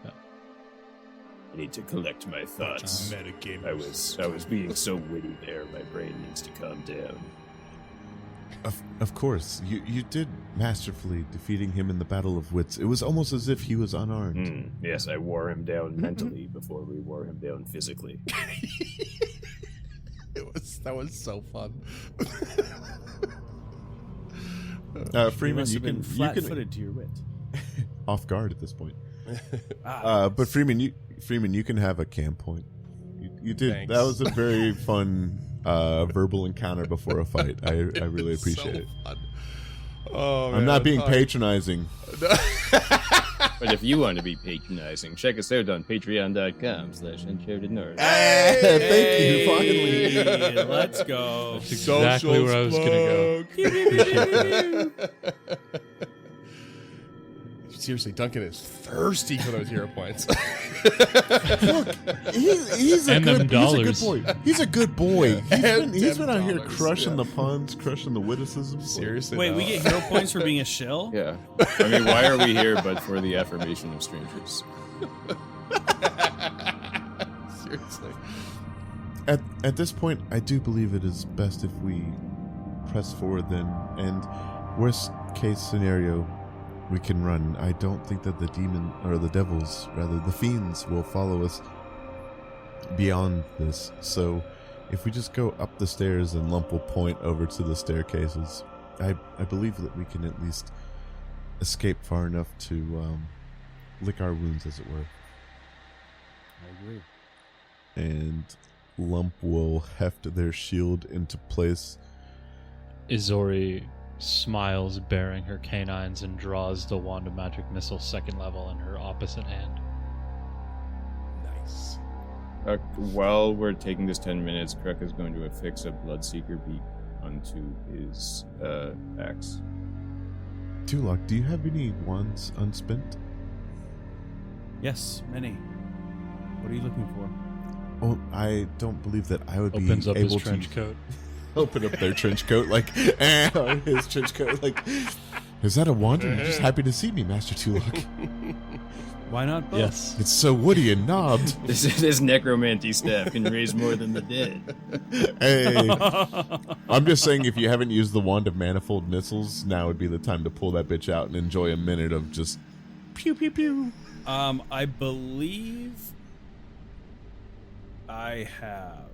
Yeah. I need to collect my thoughts. I was being so witty there. My brain needs to calm down. Of course, you did masterfully defeating him in the Battle of Wits. It was almost as if he was unarmed. Yes, I wore him down mentally before we wore him down physically. That was so fun. Freeman, must you have been can flat-footed to your wit. off guard at this point. Ah, But Freeman, you can have a camp point. You did. Thanks. That was a very fun verbal encounter before a fight. I really appreciate it. Fun. Oh, I'm not being patronizing. But if you want to be patronizing, check us out on patreon.com/unchartednorth. Thank you. Finally. hey, let's go. That's exactly where I was going to go. Seriously, Duncan is thirsty for those hero points. Look, he's a And good them boy. dollars. He's a good boy. He's them been out here dollars, crushing yeah. the puns, crushing the witticisms. Seriously. Wait, though. we get hero points for being a shill? Yeah. I mean, why are we here but for the Affirmation of Strangers? Seriously. At this point, I do believe it is best if we press forward then. And worst case scenario, we can run. I don't think that the demon, or the devils, rather, the fiends will follow us beyond this. So if we just go up the stairs and Lump will point over to the staircases, I believe that we can at least escape far enough to lick our wounds, as it were. I agree. And Lump will heft their shield into place. Izori smiles, baring her canines, and draws the Wand of Magic Missile 2nd level in her opposite hand. Nice. While we're taking this 10 minutes, Kruk is going to affix a Bloodseeker beak onto his axe. Tulok, do you have any wands unspent? Yes, many. What are you looking for? Oh, I don't believe that I would Opens be up his able trench to coat. open up their trench coat, like, or his trench coat, like, is that a wand? Or are you just happy to see me, Master Tulok? Why not both? Yes. It's so woody and knobbed. This necromancy staff can raise more than the dead. Hey, I'm just saying, if you haven't used the wand of manifold missiles, now would be the time to pull that bitch out and enjoy a minute of just pew pew pew. I believe I have.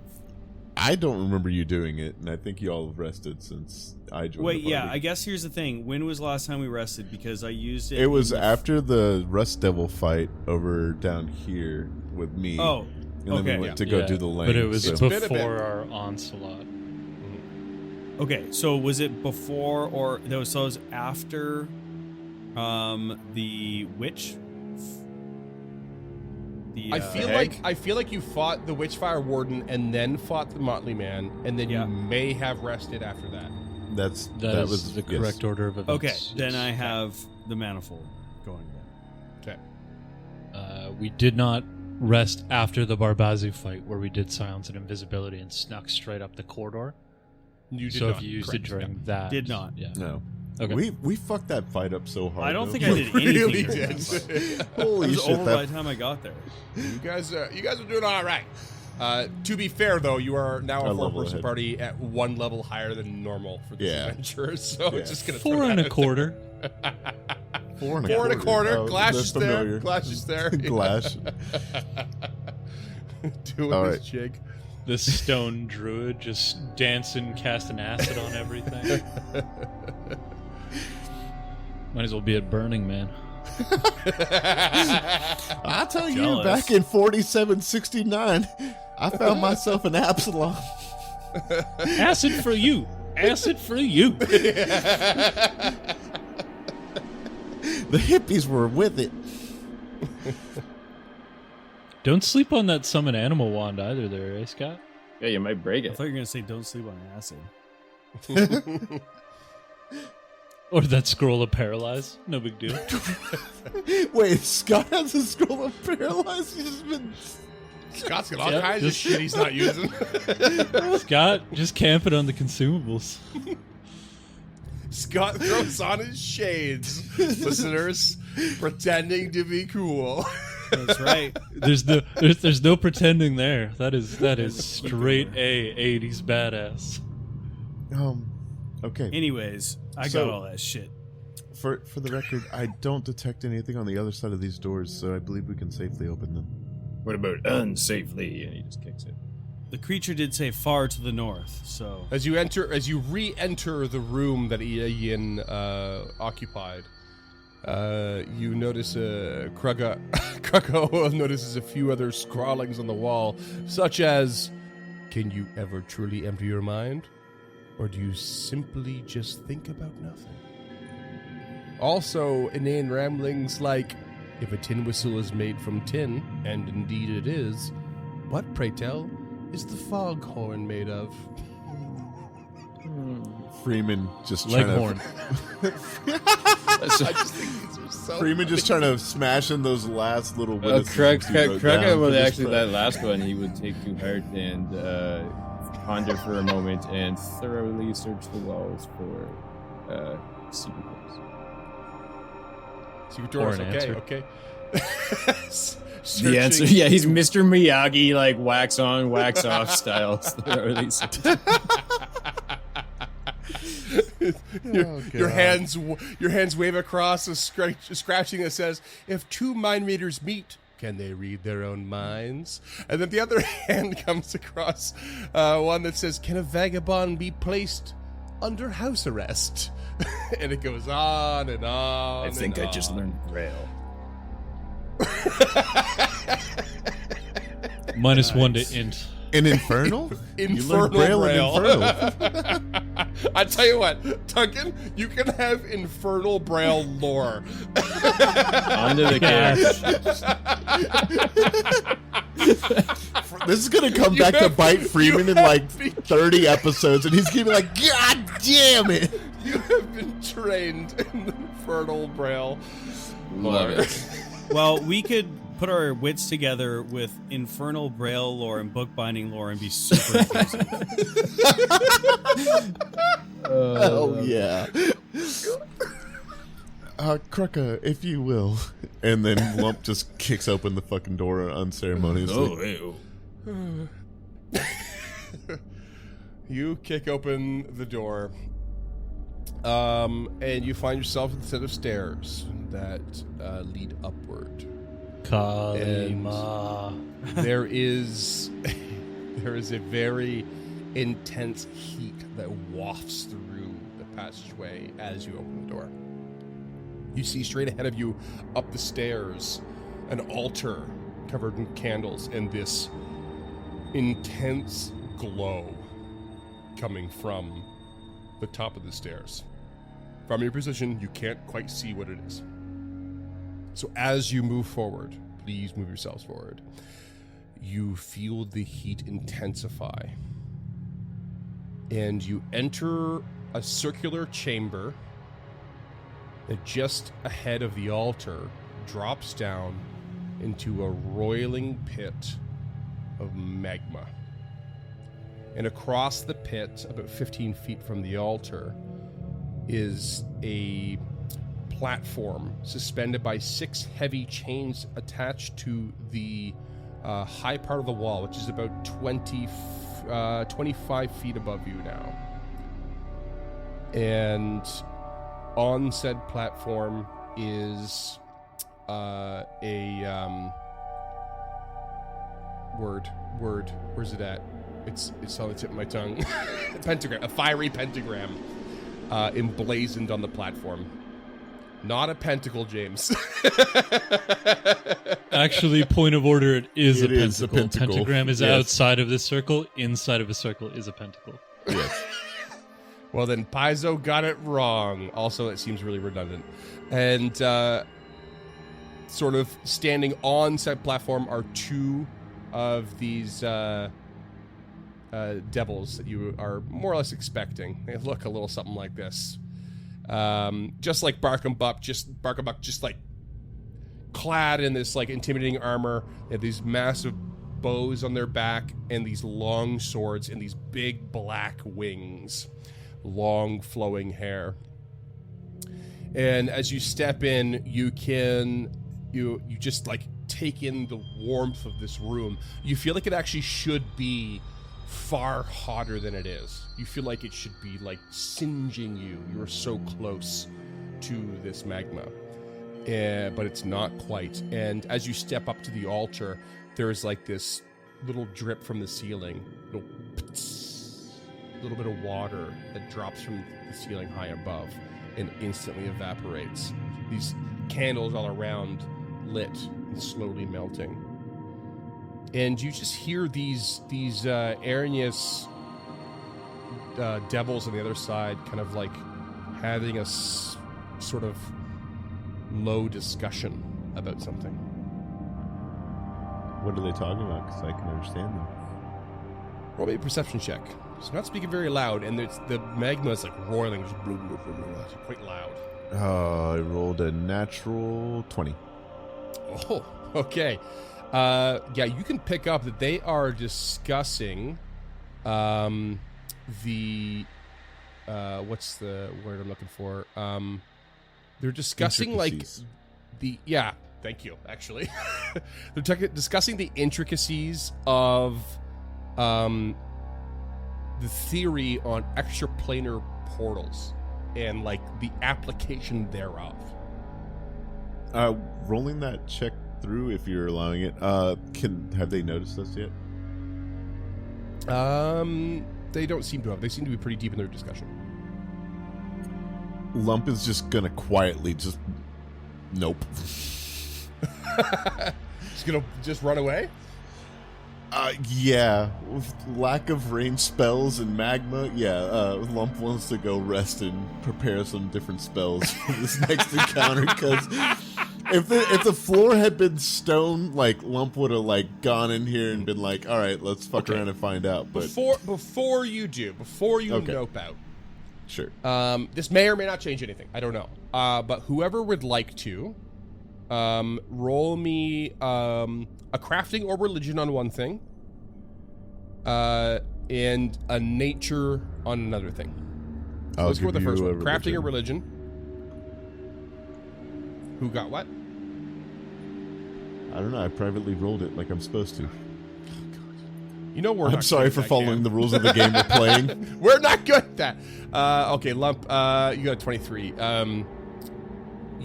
I don't remember you doing it, and I think you all have rested since I joined. Wait, the yeah, party. I guess here's the thing. When was the last time we rested? Because I used it. It was in the- after the Rust Devil fight over down here with me. Oh, and then Okay. we went to go Yeah, do the lane. but it was It's been a bit. before our onslaught. Okay, so was it before or so it was after the witch? I feel like you fought the Witchfire Warden and then fought the Motley Man, and then Yeah. you may have rested after that. That was the yes. correct order of events. Okay, then yes. I have the manifold going then. Okay. We did not rest after the Barbazu fight, where we did silence and invisibility and snuck straight up the corridor. You did So not. if you used Correct. it during that, Did not. Yeah. No. Okay. We fucked that fight up so hard. I don't though. think I did anything. Really during did. that fight. Holy It was shit! over by That, the time I got there. You guys are doing all right. To be fair, though, you are now A a level four-person ahead. party at one level higher than normal for this Yeah. adventure, so Yeah. it's just gonna 4 and a quarter. 4 and Four and a quarter. Oh, Glass that's is there. familiar. Glass is there. Glass. Doing All this right. jig. The stone druid just dancing, casting acid on everything. Might as well be at Burning Man. I tell you, Jealous. back in 4769, I found myself an Absalom. Acid for you. Acid for you. The hippies were with it. Don't sleep on that summon animal wand either, there, eh, Scott? Yeah, you might break I it. thought you were gonna say don't sleep on acid. Or that scroll of paralyze. No big deal. Wait, Scott has a scroll of paralyzed. He's just been. Scott's got all Yep, kinds of just- shit he's not using. Scott, just camp it on the consumables. Scott throws on his shades, listeners, pretending to be cool. That's right. There's no pretending there. That is straight A 80s badass. Okay. Anyways, I So- got all that shit. For the record, I don't detect anything on the other side of these doors, so I believe we can safely open them. What about unsafely? And he just kicks it. The creature did say far to the north, so As you re-enter the room that Ian occupied, you notice Kruggo notices a few other scrawlings on the wall, such as, "Can you ever truly empty your mind? Or do you simply just think about nothing?" Also, inane ramblings like, "If a tin whistle is made from tin, and indeed it is, what, pray tell, is the foghorn made of?" Freeman just trying Leghorn. I just think these are so Freeman just trying to smash in those last little Well, witticisms he wrote down Krugga for would this actually, prep. that last one, he would take to heart and ponder for a moment and thoroughly search the walls for secret doors. Secret doors, Or an okay, answer. okay. The answer, yeah, he's Mr. Miyagi, like wax on, wax off style. Thoroughly search. Your hands wave across a scratching that says, "If two mind readers meet, can they read their own minds?" And then the other hand comes across one that says, "Can a vagabond be placed under house arrest?" And it goes on and on. I think and I just on. learned Braille. -1 to int. In Infernal? Infernal Braille in Braille. Infernal. I tell you what, Duncan, you can have Infernal Braille lore. Onto the couch. This is gonna come You back to have- bite Freeman in like have been- 30 episodes, and he's gonna be like, "God damn it!" You have been trained in the Infernal Braille. Love lore. it. well, we could put our wits together with infernal braille lore and bookbinding lore and be super inclusive. Oh yeah. Krugga, if you will. And then Lump just kicks open the fucking door unceremoniously. You kick open the door, and you find yourself at a set of stairs that lead upward. Kalima. There is a very intense heat that wafts through the passageway as you open the door. You see straight ahead of you, up the stairs, an altar covered in candles, and this intense glow coming from the top of the stairs. From your position, you can't quite see what it is. So as you move forward, please move yourselves forward, you feel the heat intensify. And you enter a circular chamber that just ahead of the altar drops down into a roiling pit of magma. And across the pit, about 15 feet from the altar, is a platform suspended by 6 heavy chains attached to the high part of the wall, which is about 25 feet above you now. And on said platform is where's it at? It's on the tip of my tongue. Pentagram, a fiery pentagram emblazoned on the platform. Not a pentacle, James. Actually, point of order, it is a pentacle. pentacle. Pentagram is Yes. outside of this circle. Inside of a circle is a pentacle. Yes. Well, then Paizo got it wrong. Also, it seems really redundant. And sort of standing on said platform are 2 of these devils that you are more or less expecting. They look a little something like this. Just like Barkambuck, just like clad in this like intimidating armor. They have these massive bows on their back and these long swords and these big black wings, long flowing hair. And as you step in, you just like take in the warmth of this room. You feel like it actually should be far hotter than it is. You feel like it should be like singeing you. You're so close to this magma. But it's not quite. And as you step up to the altar, there's like this little drip from the ceiling. Little bit of water that drops from the ceiling high above and instantly evaporates. These candles all around lit and slowly melting. And you just hear these Arrhenius devils on the other side kind of like having a sort of low discussion about something. What are they talking about? Because I can understand them. Roll me a perception check. So not speaking very loud, and the magma is like roiling, just it's quite loud. I rolled a natural 20. Oh, okay. Yeah, you can pick up that they are discussing the what's the word I'm looking for? They're discussing like Intricacies. thank you, actually. They're discussing the intricacies of the theory on extraplanar portals and like the application thereof. Rolling that check through, if you're allowing it, have they noticed us yet? They don't seem to have. They seem to be pretty deep in their discussion. Lump is just gonna quietly nope. Just gonna run away? Yeah, with lack of range spells and magma, Lump wants to go rest and prepare some different spells for this next encounter, because if the floor had been stone, like, Lump would have like gone in here and been like, all right, let's fuck around and find out. But before you nope out, sure. This may or may not change anything. I don't know. But whoever would like to, roll me a crafting or religion on one thing, and a nature on another thing. So let's go with the first one. Crafting or religion. Who got what? I don't know. I privately rolled it like I'm supposed to. You know we're. I'm sorry for following the rules of the game we're playing. We're not good at that. Okay, Lump, you got a 23.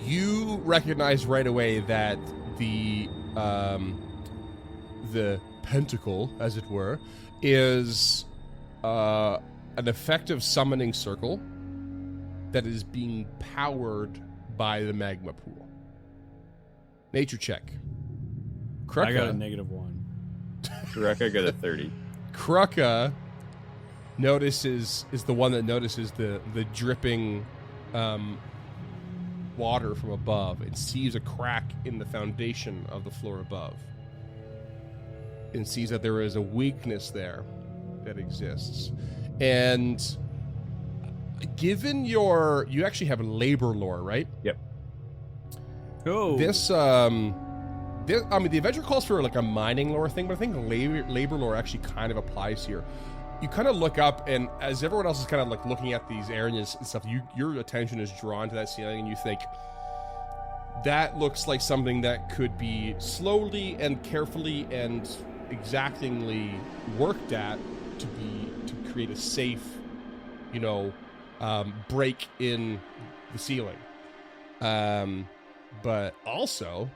You recognize right away that the pentacle, as it were, is an effective summoning circle that is being powered by the magma pool. Nature check. I got a Krukka, -1. Karaka got a 30. Krucka notices is the one that notices the dripping water from above and sees a crack in the foundation of the floor above, and sees that there is a weakness there that exists. And given you actually have labor lore, right? Yep. Cool. The adventure calls for like a mining lore thing, but I think labor lore actually kind of applies here. You kind of look up, and as everyone else is kind of like looking at these areas and stuff, your attention is drawn to that ceiling, and you think that looks like something that could be slowly and carefully and exactingly worked at to create a safe, break in the ceiling. But also,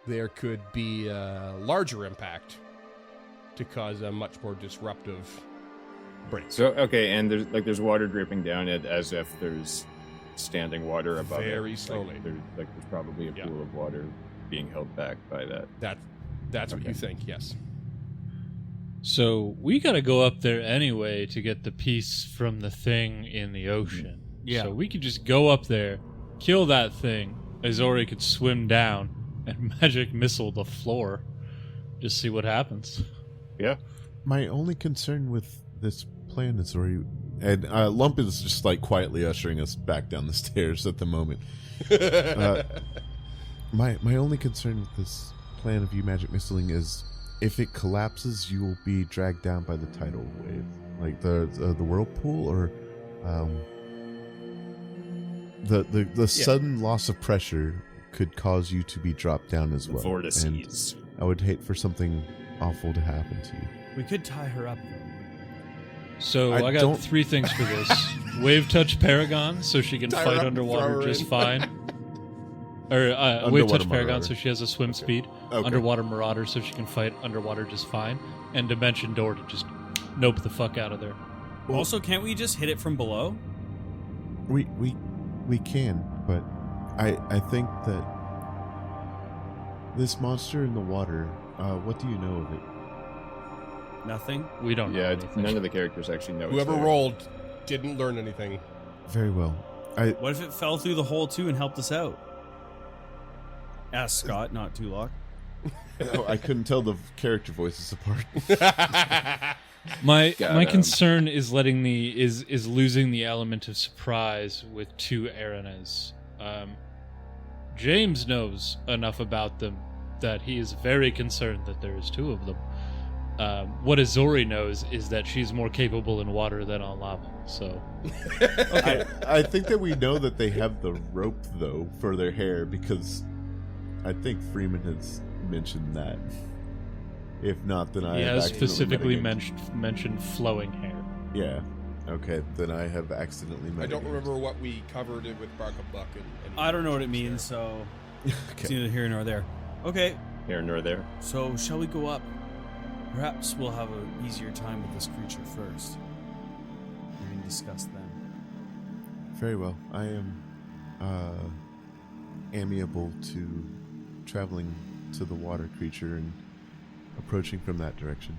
there could be a larger impact to cause a much more disruptive break. So okay, and there's water dripping down it as if there's standing water above it. Very slowly. There's probably a pool of water being held back by that. That's what you think, yes. So we got to go up there anyway to get the piece from the thing in the ocean. Yeah. So we could just go up there, kill that thing. Azori could swim down and magic missile the floor. Just see what happens. Yeah. My only concern with this plan is and Lump is just like quietly ushering us back down the stairs at the moment. My only concern with this plan of you magic missiling is if it collapses, you will be dragged down by the tidal wave, like the whirlpool, or the sudden loss of pressure could cause you to be dropped down as well. Vortices. And I would hate for something awful to happen to you. We could tie her up, though. So I I got don't- 3 things for this. Wave touch Paragon so she can Tie her fight up and underwater throw her just in. fine. Or wave Underwater touch Paragon Marauder. so she has a swim speed. Okay. Underwater Marauder so she can fight underwater just fine. And Dimension Door to just nope the fuck out of there. Also, can't we just hit it from below? We can, but I think that this monster in the water, what do you know of it? Nothing. We don't know Yeah, anything. none of the characters actually know. it's Whoever there. rolled didn't learn anything. Very well. What if it fell through the hole too and helped us out? Ask Scott, not Tulok. I couldn't tell the character voices apart. My Got concern is is losing the element of surprise with 2 Aranas. James knows enough about them that he is very concerned that there is 2 of them. What Azori knows is that she's more capable in water than on lava. So I think that we know that they have the rope though for their hair because I think Freeman has mentioned that. If not, then I he have has accidentally specifically metagamed. mentioned flowing hair. Yeah. Okay, then I have accidentally I don't metagamed. remember what we covered it with Bark a Buck. And I don't know what it means, so it's Okay. neither here nor there. Okay, Here nor there. so shall we go up? Perhaps we'll have an easier time with this creature first. We can discuss then. Very well. I am amiable to traveling to the water creature and approaching from that direction.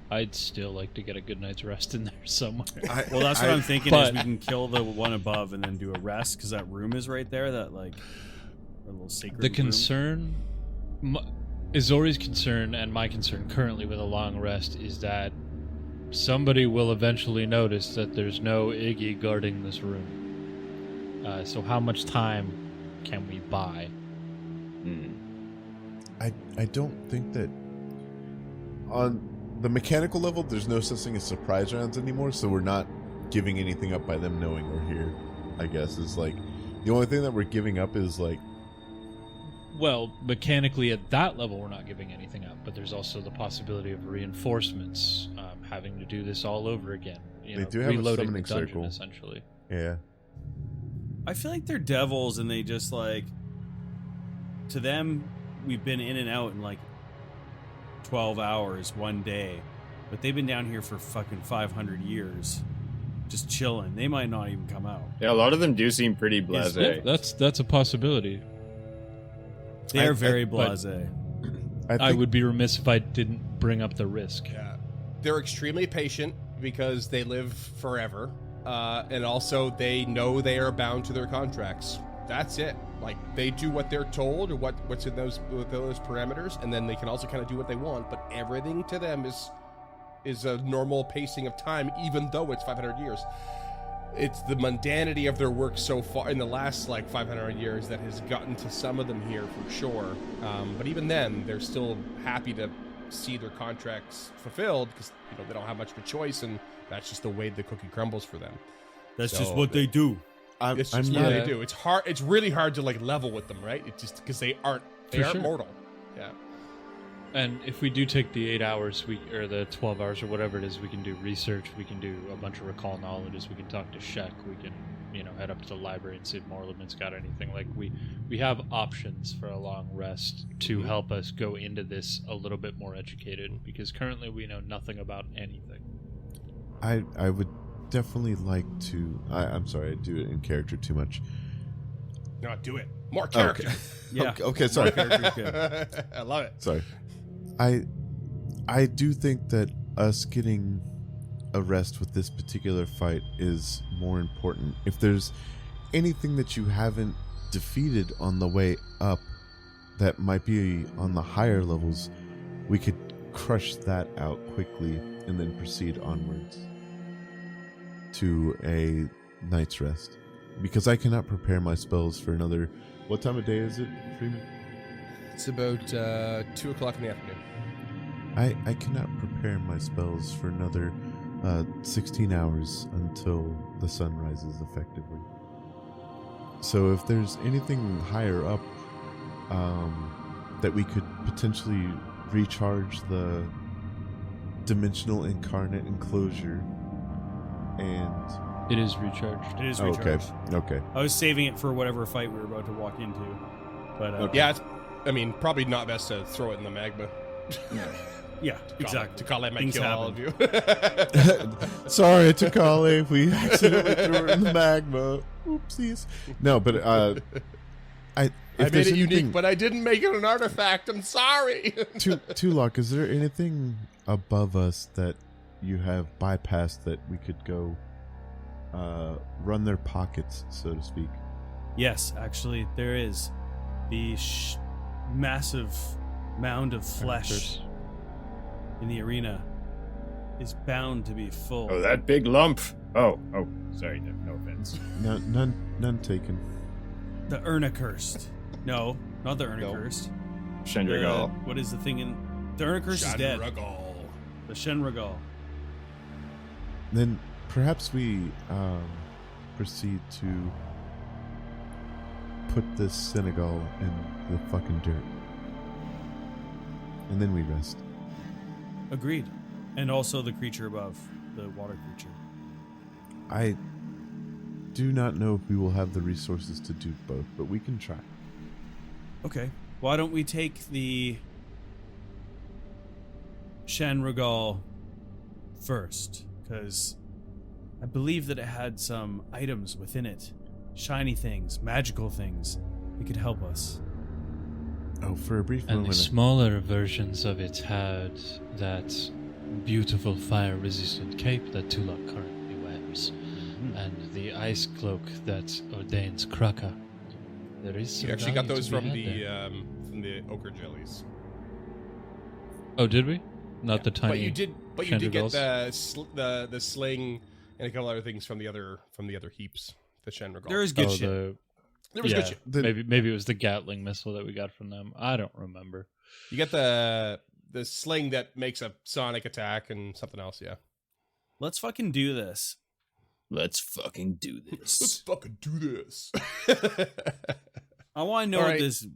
I'd still like to get a good night's rest in there somewhere. Well, that's what I'm thinking is but- we can kill the one above and then do a rest because that room is right there. That like a little sacred. The room. concern, Azori's concern and my concern currently with a long rest is that somebody will eventually notice that there's no Iggy guarding this room. So how much time can we buy? I don't think that on the mechanical level there's no such thing as surprise rounds anymore, so we're not giving anything up by them knowing we're here. I guess is like the only thing that we're giving up is like Well, mechanically at that level we're not giving anything up, but there's also the possibility of reinforcements, having to do this all over again. They do have a reloading summoning the dungeon, circle. essentially. yeah. I feel like they're devils and they just like to them we've been in and out in like 12 hours one day, but they've been down here for fucking 500 years just chilling. They might not even come out. Yeah, a lot of them do seem pretty blasé. Yeah, that's a possibility. They're very but- blasé. I would be remiss if I didn't bring up the risk. Yeah. They're extremely patient because they live forever. And also they know they are bound to their contracts. That's it. Like, they do what they're told or what's in those parameters, and then they can also kind of do what they want, but everything to them is a normal pacing of time, even though it's 500 years. It's the mundanity of their work so far in the last, like, 500 years that has gotten to some of them here for sure. But even then, they're still happy to see their contracts fulfilled because, you know, they don't have much of a choice, and that's just the way the cookie crumbles for them. That's So just what they do. It's I'm just not. what they do. It's hard. It's really hard to like level with them, right? It's just because they aren't For sure. mortal. Yeah. And if we do take the 8 hours, or the 12 hours, or whatever it is, we can do research. We can do a bunch of recall knowledges. We can talk to Shek. We can, head up to the library and see if Morleman's got anything. Like we have options for a long rest to help us go into this a little bit more educated. Because currently we know nothing about anything. I would definitely like to. I'm sorry, I do it in character too much. No, do it. More character. Yeah. Okay, sorry. I love it. Sorry. I do think that us getting a rest with this particular fight is more important. If there's anything that you haven't defeated on the way up that might be on the higher levels, we could crush that out quickly and then proceed onwards to a night's rest. Because I cannot prepare my spells for another... What time of day is it, Freeman? It's about 2 o'clock in the afternoon. I cannot prepare my spells for another 16 hours until the sun rises effectively. So if there's anything higher up that we could potentially recharge the dimensional incarnate enclosure and... It is recharged. It is recharged. Okay. I was saving it for whatever fight we were about to walk into. But Yeah, probably not best to throw it in the magma. yeah, exactly. To call it might Things kill all of happen. you. Sorry, Takale, we accidentally threw it in the magma. Oopsies. No, but I if made there's it unique, anything- but I didn't make it an artifact. I'm sorry. Tulok, is there anything above us that you have bypassed that we could go run their pockets, so to speak? Yes, actually, there is. The massive mound of flesh in the arena is bound to be full. Oh, that big lump. Oh, sorry, no offense. None taken. The Urna Cursed. No, not the Urna Cursed. Shendragal. What is the thing in... The Urna Cursed is dead. Shendragal. The Shenragal. Then perhaps we proceed to put this Senegal in the fucking dirt. And then we rest. Agreed. And also the creature above. The water creature. I do not know if we will have the resources to do both, but we can try. Okay. Why don't we take the Shenragal first? Because I believe that it had some items within it. Shiny things, magical things that could help us. Oh, for a brief And the moment. smaller versions of it had that beautiful fire-resistant cape that Tulok currently wears, and the ice cloak that ordains Kraka. There is some You actually got value those to be from had there. the ochre jellies. Oh, did we? Not the tiny. But you did get Shendragals? the sling and a couple other things from the other heaps. The Shendragal. There is good Oh, shit. There was good shit. Maybe it was the Gatling missile that we got from them. I don't remember. You get the sling that makes a sonic attack and something else. Yeah. Let's fucking do this. Let's fucking do Let's this. fucking do this. I want to know All what right. this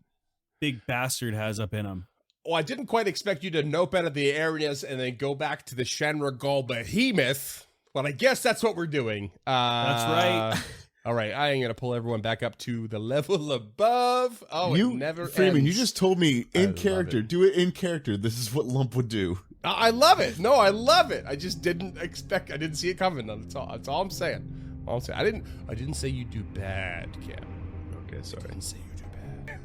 big bastard has up in him. Well, I didn't quite expect you to nope out of the areas and then go back to the Shenragal behemoth. Well, I guess that's what we're doing. That's right. All right, I am going to pull everyone back up to the level above. Oh, it never Freeman, ends. you just told me I in love character. it. Do it in character. This is what Lump would do. I love it. No, I love it. I just didn't expect. I didn't see it coming. That's all I'm saying. I didn't say you do bad, Cam. Okay, sorry. I didn't say you do bad.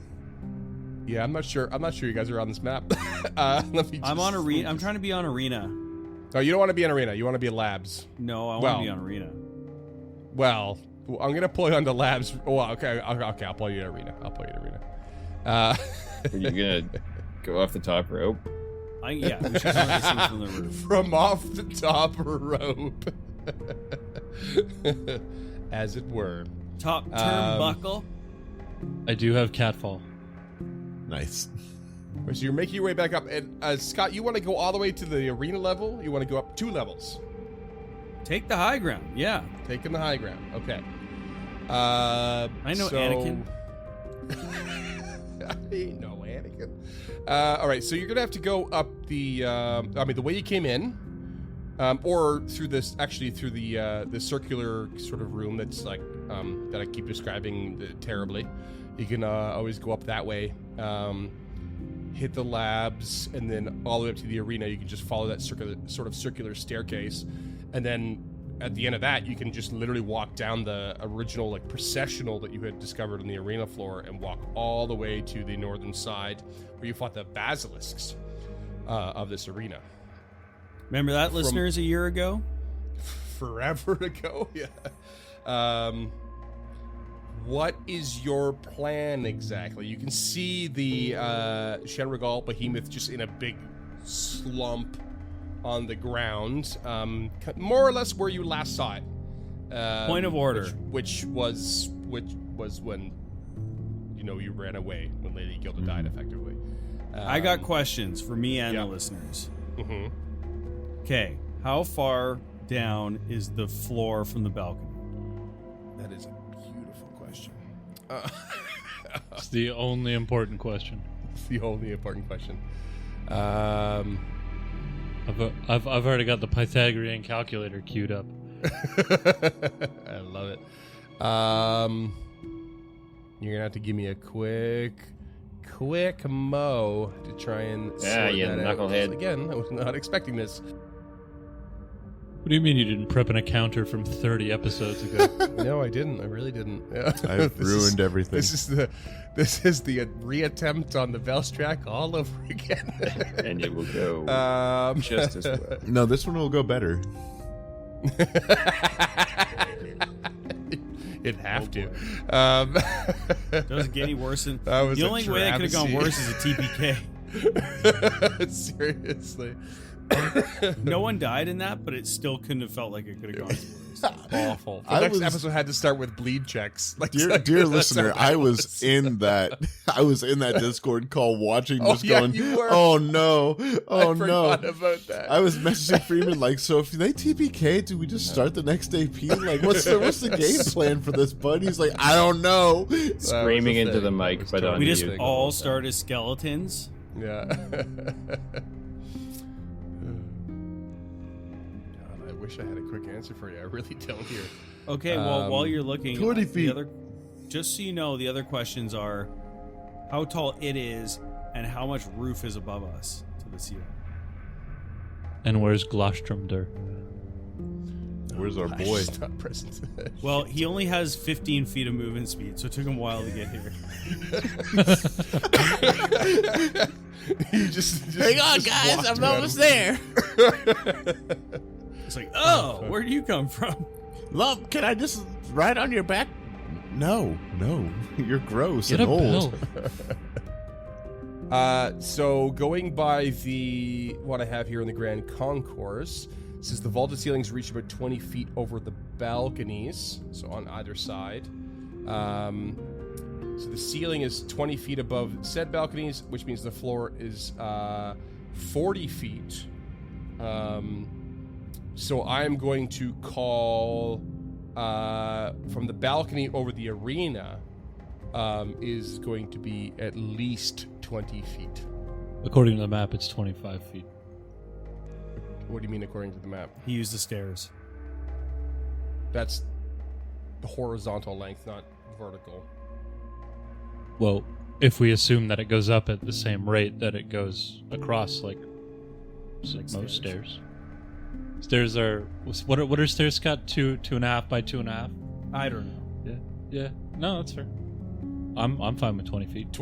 Yeah, I'm not sure. I'm not sure you guys are on this map. Let me I'm on arena. I'm trying to be on arena. No, you don't want to be in arena. You want to be in labs. No, I want Well, to be on arena. Well, I'm gonna pull you onto labs. Well, okay, I'll pull you in arena. I'll pull you in arena. Are you gonna go off the top rope? Yeah, we should start this one from the roof. From off the top rope, as it were. Top turnbuckle. I do have catfall. Nice. So you're making your way back up, and Scott, you want to go all the way to the arena level? You want to go up 2 levels? Take the high ground. Yeah. Taking the high ground. Okay. I know Anakin. I know Anakin. All right, so you're gonna have to go up the. The way you came in, or through this. Actually, through the circular sort of room that's like that I keep describing terribly. You can always go up that way. Hit the labs, and then all the way up to the arena. You can just follow that circular staircase, and then at the end of that, you can just literally walk down the original like processional that you had discovered on the arena floor, and walk all the way to the northern side, where you fought the basilisks of this arena. Remember that, listeners, a year ago? Forever ago, yeah. What is your plan exactly? You can see the Shenregal behemoth just in a big slump on the ground, more or less where you last saw it. Point of order. Which was when you ran away, when Lady Gilda died, effectively. I got questions for me and yeah. the listeners. Mm-hmm. Okay, how far down is the floor from the balcony? That is a beautiful question. It's the only important question. It's the only important question. I've already got the Pythagorean calculator queued up. I love it. You're gonna have to give me a quick mo to try and sort you that out. knucklehead. Again, I was not expecting this. What do you mean you didn't prep an encounter from 30 episodes ago? No, I didn't. I really didn't. Yeah. I've ruined everything. This is the reattempt on the Velstrak all over again. And it will go just as well. No, this one will go better. It'd have to. Doesn't get any worse than That was the a only way that could have gone travesty. worse is a TPK. Seriously. No one died in that, but it still couldn't have felt like it could have gone worse. Awful. The I next was- episode had to start with bleed checks. Like, Dear that's listener, how that I was in that. I was in that Discord call, watching this, yeah, going, you were. "Oh no, oh I no!" forgot about that. I was messaging Freeman like, "So if they TPK, do we just start the next AP? Like, what's the game plan for this, bud?" He's like, "I don't know." Screaming into the mic, but on We just mute. all start as skeletons. Yeah. God, I wish I had a quick answer for you. I really don't here. Okay, well, while you're looking, 20 the feet. other, just so you know, the other questions are how tall it is and how much roof is above us to the ceiling. And where's Glostrumder? Where's our boy? He's not present. Well, he only has 15 feet of movement speed, so it took him a while to get here. You just Hang on, guys, walked I'm around. almost there. It's like, oh, where do you come from? Love, can I just ride on your back? No, you're gross Get and a old. belt. So going by what I have here in the Grand Concourse, it says the vaulted ceilings reach about 20 feet over the balconies, so on either side. So the ceiling is 20 feet above said balconies, which means the floor is 40 feet. So I'm going to call from the balcony over the arena is going to be at least 20 feet. According to the map, it's 25 feet. What do you mean according to the map? He used the stairs. That's the horizontal length, not vertical. Well, if we assume that it goes up at the same rate that it goes across, like most stairs. Stairs are what are stairs, Scott? 2.5 by 2.5. I don't know. Yeah. No, that's fair. I'm fine with 20 feet.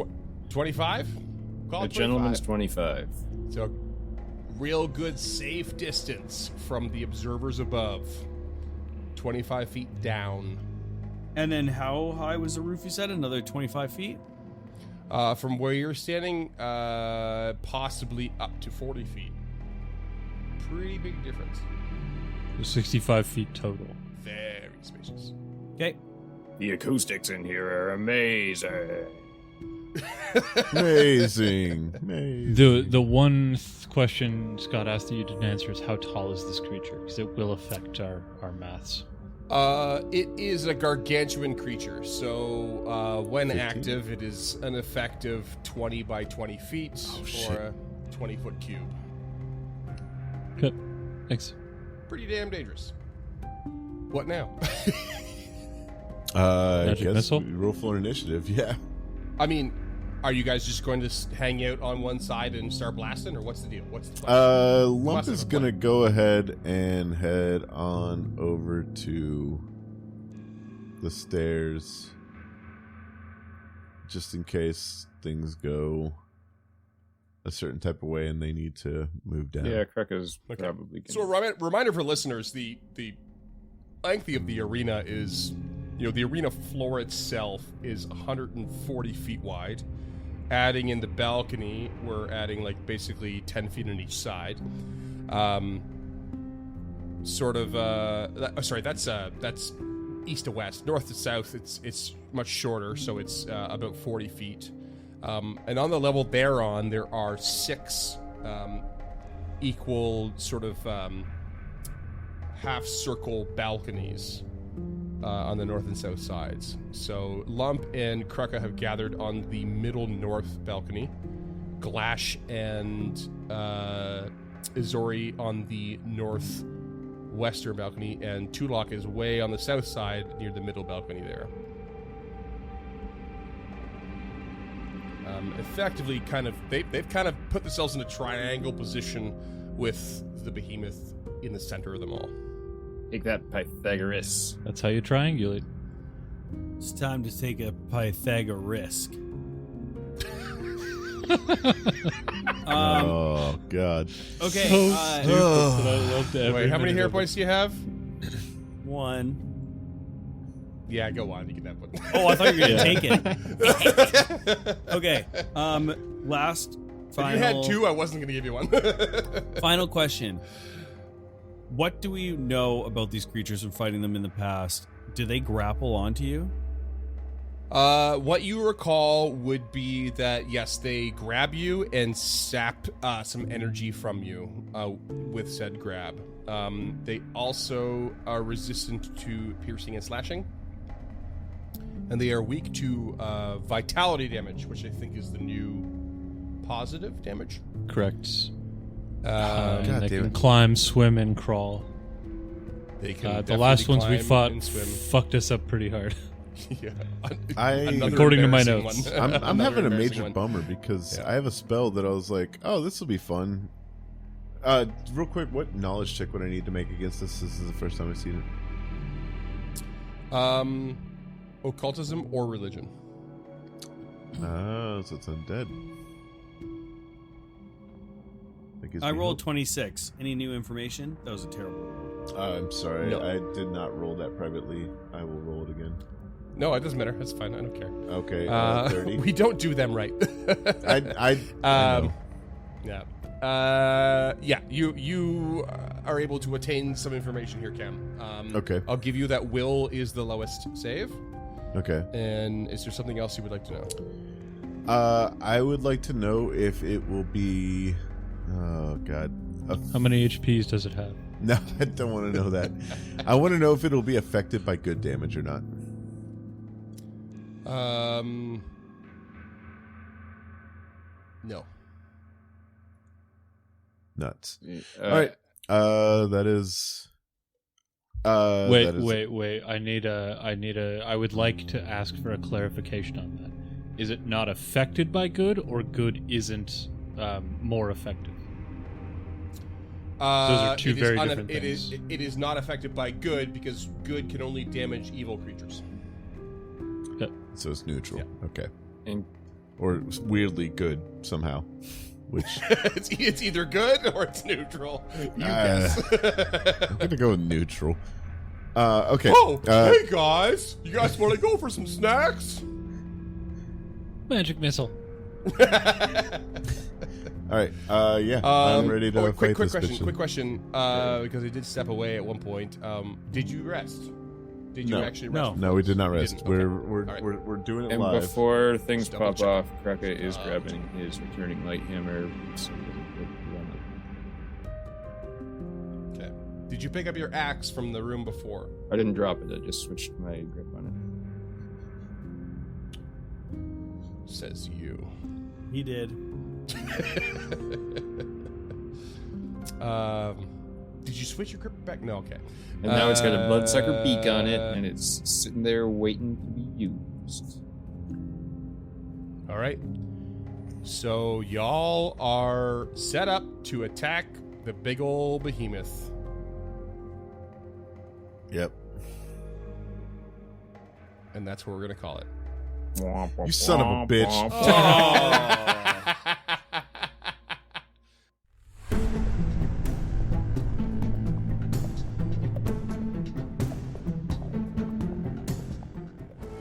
25? Call A it gentleman's 25. 25. So, real good safe distance from the observers above. 25 feet down. And then how high was the roof, you said? Another 25 feet? From where you're standing, possibly up to 40 feet. Pretty big difference. 65 feet total. Very spacious. Okay. The acoustics in here are amazing. Amazing. The one question Scott asked that you didn't answer is how tall is this creature? Because it will affect our maths. It is a gargantuan creature, so when 15? active, it is an effective 20 by 20 feet or a 20-foot cube. Good. Thanks. Pretty damn dangerous. What now? I Magic guess missile? we roll for initiative. Yeah. I mean, are you guys just going to hang out on one side and start blasting, or what's the deal? What's the plan? Lump Must have is a gonna plan. go ahead and head on over to the stairs, just in case things go a certain type of way and they need to move down. Yeah, Kruka's Okay. probably So a reminder for listeners, the length of the arena is, the arena floor itself is 140 feet wide. Adding in the balcony, we're adding like basically 10 feet on each side. That's east to west. North to south, it's much shorter, so it's about 40 feet. And on the level they're on, there are 6 equal sort of half circle balconies on the north and south sides. So Lump and Kruka have gathered on the middle north balcony. Glash and Izori on the northwestern balcony, and Tulok is way on the south side near the middle balcony there. Effectively, they've kind of put themselves in a triangle position with the behemoth in the center of them all. Take that, Pythagoras. That's how you triangulate. It's time to take a Pythagoras. Oh God. Okay. So stupid, but I loved every Wait, how many minute hero of it. points do you have? 1. Yeah, go on. You get that one. Oh, I thought you were gonna Yeah. take it. Okay. Last final. If you had 2, I wasn't going to give you one. Final question. What do we know about these creatures from fighting them in the past? Do they grapple onto you? What you recall would be that, yes, they grab you and sap some energy from you with said grab. They also are resistant to piercing and slashing. And they are weak to vitality damage, which I think is the new positive damage. Correct. God They damn can it. climb, swim, and crawl. They can The last ones we definitely fought climb and swim. fucked us up pretty hard. Yeah. Another According to my embarrassing notes. one. I'm Another having a embarrassing major one. bummer because Yeah. I have a spell that I was like, oh, this will be fun. Real quick, what knowledge check would I need to make against this? This is the first time I've seen it. Occultism or religion. Oh, so it's undead. That gives I me rolled hope. 26. Any new information? That was a terrible roll. I'm sorry, No. I did not roll that privately. I will roll it again. No, it doesn't matter. That's fine. I don't care. Okay, 30. We don't do them right. I know. Yeah. You are able to attain some information here, Cam. Okay. I'll give you that will is the lowest save. Okay. And is there something else you would like to know? I would like to know if it will be. Oh God. How many HPs does it have? No, I don't want to know that. I want to know if it'll be affected by good damage or not. No. Nuts. All All right. That is. Wait. that is- I would like to ask for a clarification on that. Is it not affected by good, or good isn't more effective? Those are two it is very un- different it things. It is not affected by good because good can only damage evil creatures. So it's neutral. Yeah. Okay. And or weirdly good somehow. Which it's either good or it's neutral. You guess. I'm gonna go with neutral. Okay. Oh, hey guys! You guys want to go for some snacks? Magic missile. All right. Yeah. I'm ready to fight this bitch. Quick question. Because I did step away at one point. Did you rest? Did you actually rest? No, we did not rest. didn't? Okay. We're doing it And live. before things Double pop check. off, Kraka is grabbing his returning light hammer. So Okay. Did you pick up your axe from the room before? I didn't drop it. I just switched my grip on Says you. He did. Did you switch your grip back? No. Okay. it. And now it's got a bloodsucker beak on it, and it's sitting there waiting to be used. All right. So y'all are set up to attack the big ol' behemoth. Yep. And that's what we're gonna call it. You son of a bitch.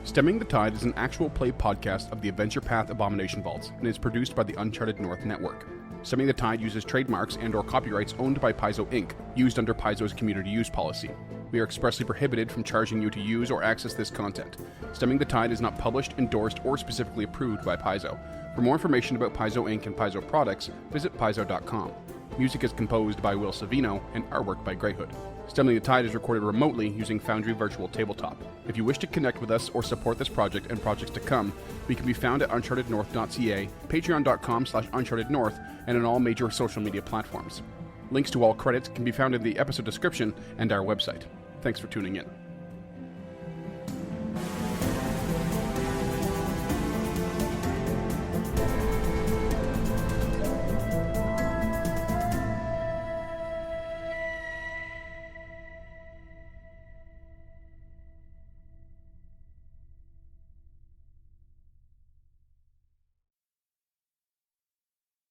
Stemming the Tide is an actual play podcast of the Adventure Path Abomination Vaults and is produced by the Uncharted North Network. Stemming the Tide uses trademarks and/or copyrights owned by Paizo Inc., used under Paizo's community use policy. We are expressly prohibited from charging you to use or access this content. Stemming the Tide is not published, endorsed, or specifically approved by Paizo. For more information about Paizo Inc. and Paizo products, visit paizo.com. Music is composed by Will Savino and artwork by Greyhood. Stemming the Tide is recorded remotely using Foundry Virtual Tabletop. If you wish to connect with us or support this project and projects to come, we can be found at unchartednorth.ca, patreon.com/unchartednorth, and on all major social media platforms. Links to all credits can be found in the episode description and our website. Thanks for tuning in.